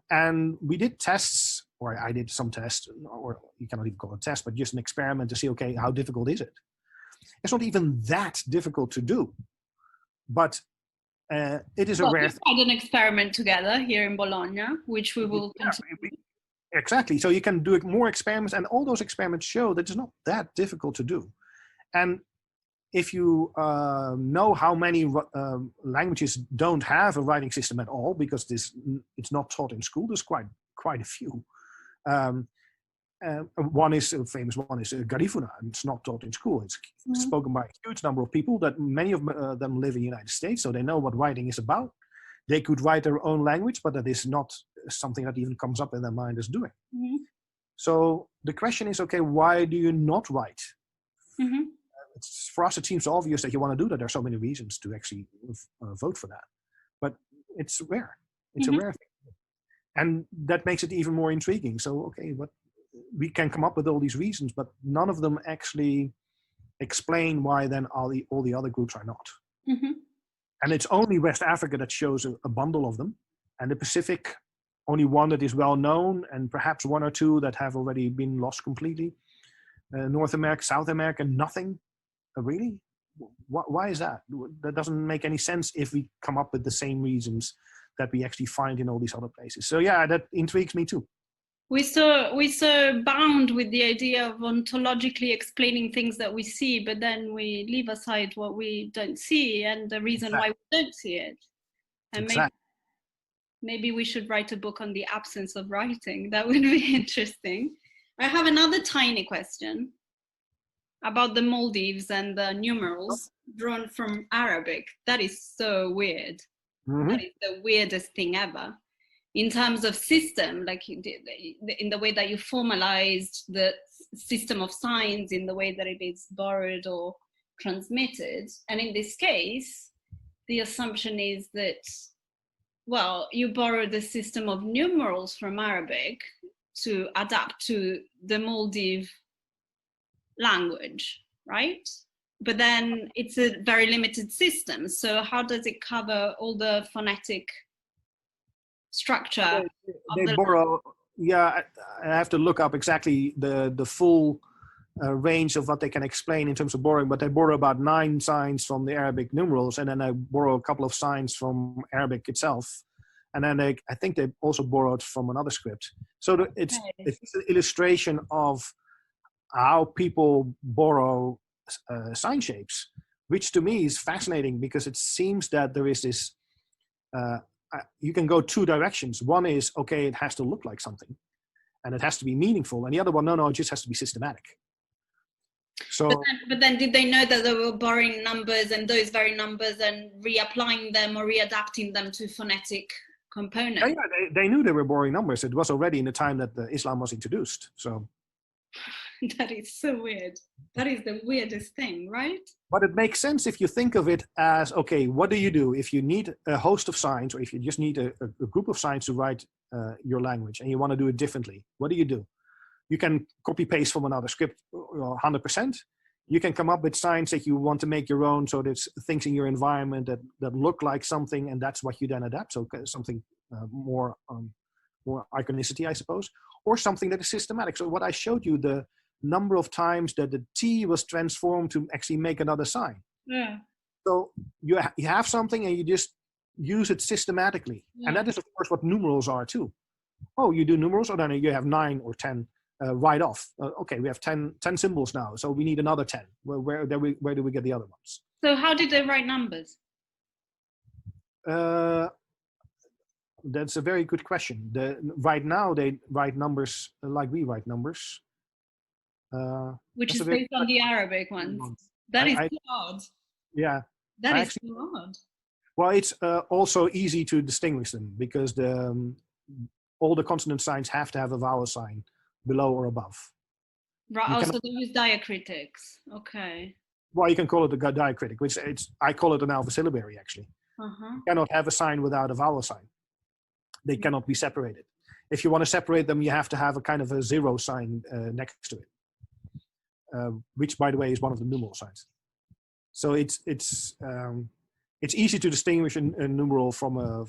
And we did tests, or I did some tests, or you cannot even call it a test, but just an experiment to see, okay, how difficult is it? It's not even that difficult to do, but it is a rare thing. We had an experiment together here in Bologna, which we will continue. Exactly. So you can do more experiments, and all those experiments show that it's not that difficult to do. And if you know how many languages don't have a writing system at all, because it's not taught in school, there's quite a few. One is a famous one is Garifuna, and it's not taught in school. It's spoken by a huge number of people. That many of them live in the United States, so they know what writing is about. They could write their own language, but that is not something that even comes up in their mind as doing. Mm-hmm. So the question is, okay, why do you not write? Mm-hmm. For us, it seems obvious that you want to do that. There are so many reasons to actually vote for that, but it's rare. It's a rare thing, and that makes it even more intriguing. So, okay, we can come up with all these reasons, but none of them actually explain why then all the other groups are not. Mm-hmm. And it's only West Africa that shows a bundle of them, and the Pacific, only one that is well known, and perhaps one or two that have already been lost completely. North America, South America, nothing. Really? Why is that? That doesn't make any sense if we come up with the same reasons that we actually find in all these other places. So yeah, that intrigues me too. We're so bound with the idea of ontologically explaining things that we see, but then we leave aside what we don't see and the reason why we don't see it. And maybe we should write a book on the absence of writing. That would be interesting. I have another tiny question about the Maldives and the numerals drawn from Arabic. That is so weird. Mm-hmm. That is the weirdest thing ever. In terms of system, like in the way that you formalized the system of signs, in the way that it is borrowed or transmitted. And in this case, the assumption is that, well, you borrow the system of numerals from Arabic to adapt to the Maldive language, right? But then it's a very limited system. So how does it cover all the phonetic structure? They borrow, yeah, I have to look up exactly the full range of what they can explain in terms of borrowing, but they borrow about 9 signs from the Arabic numerals, and then they borrow a couple of signs from Arabic itself. And then I think they also borrowed from another script. So it's an illustration of how people borrow sign shapes, which to me is fascinating because it seems that there is this, you can go 2 directions. One is, okay, it has to look like something and it has to be meaningful. And the other one, no, it just has to be systematic. So, but then did they know that they were borrowing numbers and those very numbers and reapplying them or readapting them to phonetic components? Yeah, they knew they were borrowing numbers. It was already in the time that Islam was introduced. So that is so weird. That is the weirdest thing, right? But it makes sense if you think of it as, okay, what do you do if you need a host of signs, or if you just need a group of signs to write your language and you want to do it differently? What do? You can copy paste from another script 100%. you can come up with signs that you want to make your own, so there's things in your environment that look like something, and that's what you then adapt. So something more iconicity, I suppose, or something that is systematic. So what I showed you, the number of times that the T was transformed to actually make another sign. Yeah. So you have something and you just use it systematically. Yeah. And that is, of course, what numerals are too. Oh, you do numerals, or then you have 9 or 10 right off. Okay, we have 10 symbols now, so we need another 10. Where do we get the other ones? So how did they write numbers? That's a very good question. Right now they write numbers like we write numbers. Which is based on the Arabic ones. That is too odd. Yeah. That is too odd. Well, it's also easy to distinguish them because all the consonant signs have to have a vowel sign below or above. Right. Also, they use diacritics. Okay. Well, you can call it a diacritic, which I call it an alphasyllabary actually. You cannot have a sign without a vowel sign. They cannot be separated. If you want to separate them, you have to have a kind of a 0 sign next to it, which, by the way, is one of the numeral signs. So it's easy to distinguish a numeral from a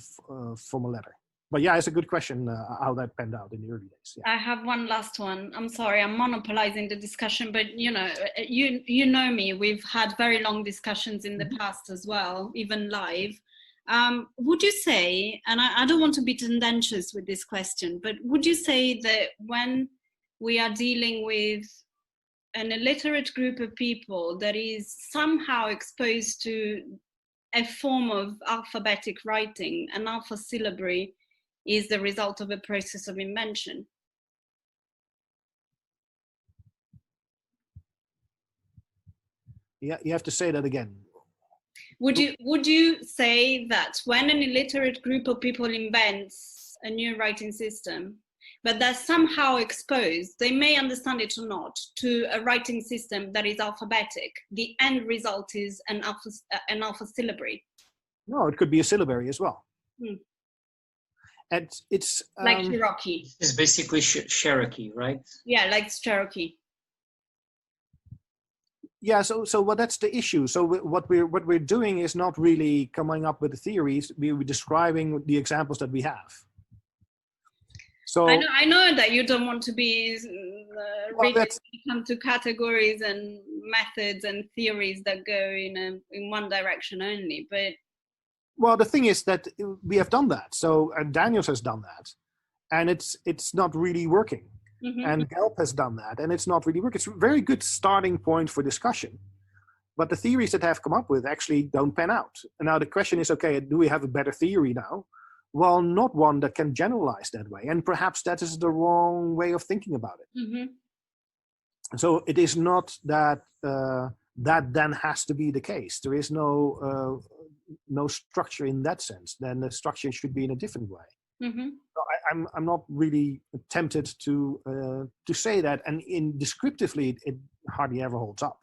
letter. But yeah, it's a good question how that panned out in the early days. Yeah. I have one last one. I'm sorry, I'm monopolizing the discussion, but you know me. We've had very long discussions in the past as well, even live. Would you say, and I don't want to be tendentious with this question, but would you say that when we are dealing with an illiterate group of people that is somehow exposed to a form of alphabetic writing, an alphasyllabary is the result of a process of invention? Yeah, you have to say that again. Would you say that when an illiterate group of people invents a new writing system, but they're somehow exposed, they may understand it or not, to a writing system that is alphabetic, the end result is an alphasyllabary? No, it could be a syllabary as well. And it's like Cherokee. It's basically Cherokee, right? Yeah, like Cherokee. Yeah, so well, that's the issue. So what we're doing is not really coming up with the theories. We're describing the examples that we have. So I know that you don't want to be really come to categories and methods and theories that go in one direction only, but. Well, the thing is that we have done that. So Daniels has done that, and it's not really working. And Gelb has done that, and it's not really working. It's a very good starting point for discussion. But the theories that have come up with actually don't pan out. And now the question is, okay, do we have a better theory now? Well, not one that can generalize that way. And perhaps that is the wrong way of thinking about it. So it is not that that then has to be the case. There is no structure in that sense. Then the structure should be in a different way. So I'm not really tempted to say that, and descriptively it hardly ever holds up.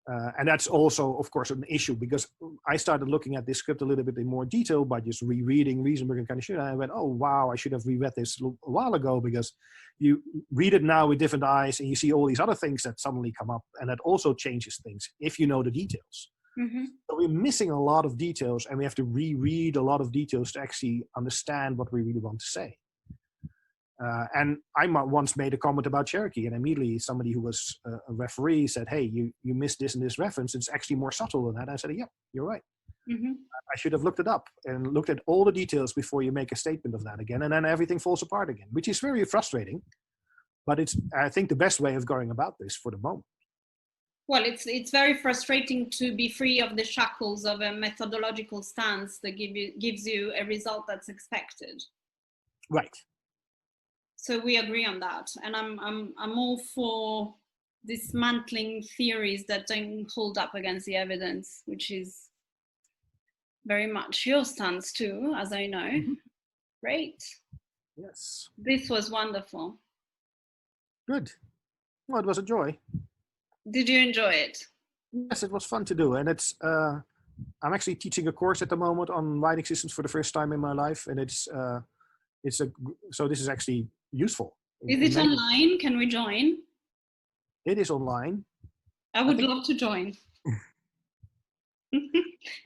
And that's also, of course, an issue, because I started looking at this script a little bit in more detail by just rereading Riesenberg and kind of shit. And I went, oh wow, I should have reread this a while ago, because you read it now with different eyes and you see all these other things that suddenly come up, and that also changes things if you know the details. So we're missing a lot of details, and we have to reread a lot of details to actually understand what we really want to say. And I once made a comment about Cherokee, and immediately somebody who was a referee said, hey, you missed this and this reference. It's actually more subtle than that. I said, yeah, you're right. I should have looked it up and looked at all the details before you make a statement of that again. And then everything falls apart again, which is very frustrating. But it's, I think, the best way of going about this for the moment. Well, it's very frustrating to be free of the shackles of a methodological stance that gives you a result that's expected. Right. So we agree on that, and I'm all for dismantling theories that don't hold up against the evidence, which is very much your stance too, as I know. Great. Yes. This was wonderful. Good. Well, it was a joy. Did you enjoy it? Yes, it was fun to do, and it's. I'm actually teaching a course at the moment on writing systems for the first time in my life, and so this is actually useful. Is it online? Can we join? It is online. I would love to join.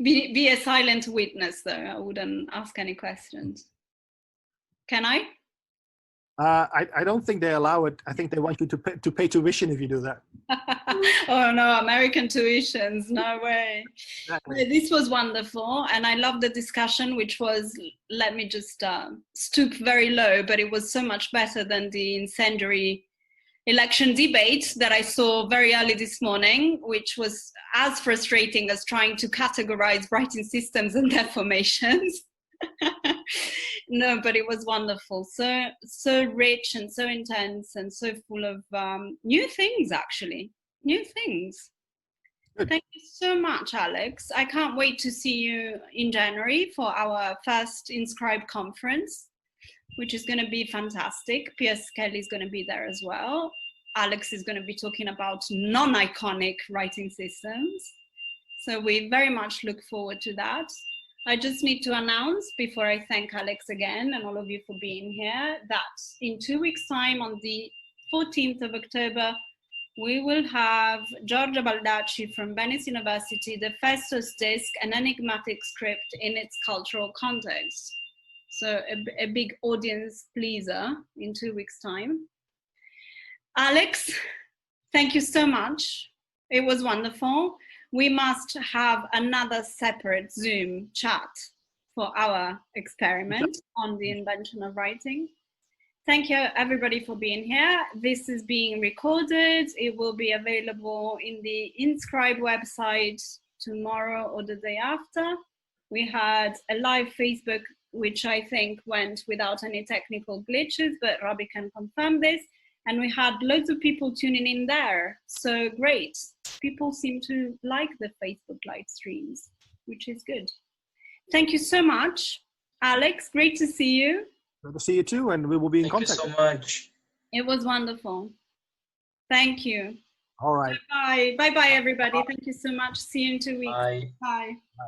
Be a silent witness, though. I wouldn't ask any questions. Can I? I don't think they allow it. I think they want you to pay tuition if you do that. Oh no, American tuitions, no way. Exactly. This was wonderful, and I love the discussion, which was, let me just stoop very low, but it was so much better than the incendiary election debate that I saw very early this morning, which was as frustrating as trying to categorize writing systems and their formations. No, but it was wonderful. So rich and so intense and so full of new things, actually. New things. Good. Thank you so much, Alex. I can't wait to see you in January for our first InScribe conference, which is going to be fantastic. Piers Kelly is going to be there as well. Alex is going to be talking about non-iconic writing systems. So we very much look forward to that. I just need to announce, before I thank Alex again and all of you for being here, that in 2 weeks' time, on the 14th of October, we will have Giorgia Baldacci from Venice University, the Festus Disc, an enigmatic script in its cultural context. So a big audience pleaser in 2 weeks' time. Alex, thank you so much. It was wonderful. We must have another separate Zoom chat for our experiment on the invention of writing. Thank you everybody for being here. This is being recorded. It will be available in the InScribe website tomorrow or the day after. We had a live Facebook, which I think went without any technical glitches, but Robbie can confirm this. And we had loads of people tuning in there. So great. People seem to like the Facebook live streams, which is good. Thank you so much. Alex, great to see you. Good to see you too, and we will be in contact. Thank you so much. It was wonderful. Thank you. All right. Bye. Bye-bye, everybody. Thank you so much. See you in 2 weeks. Bye. Bye. Bye.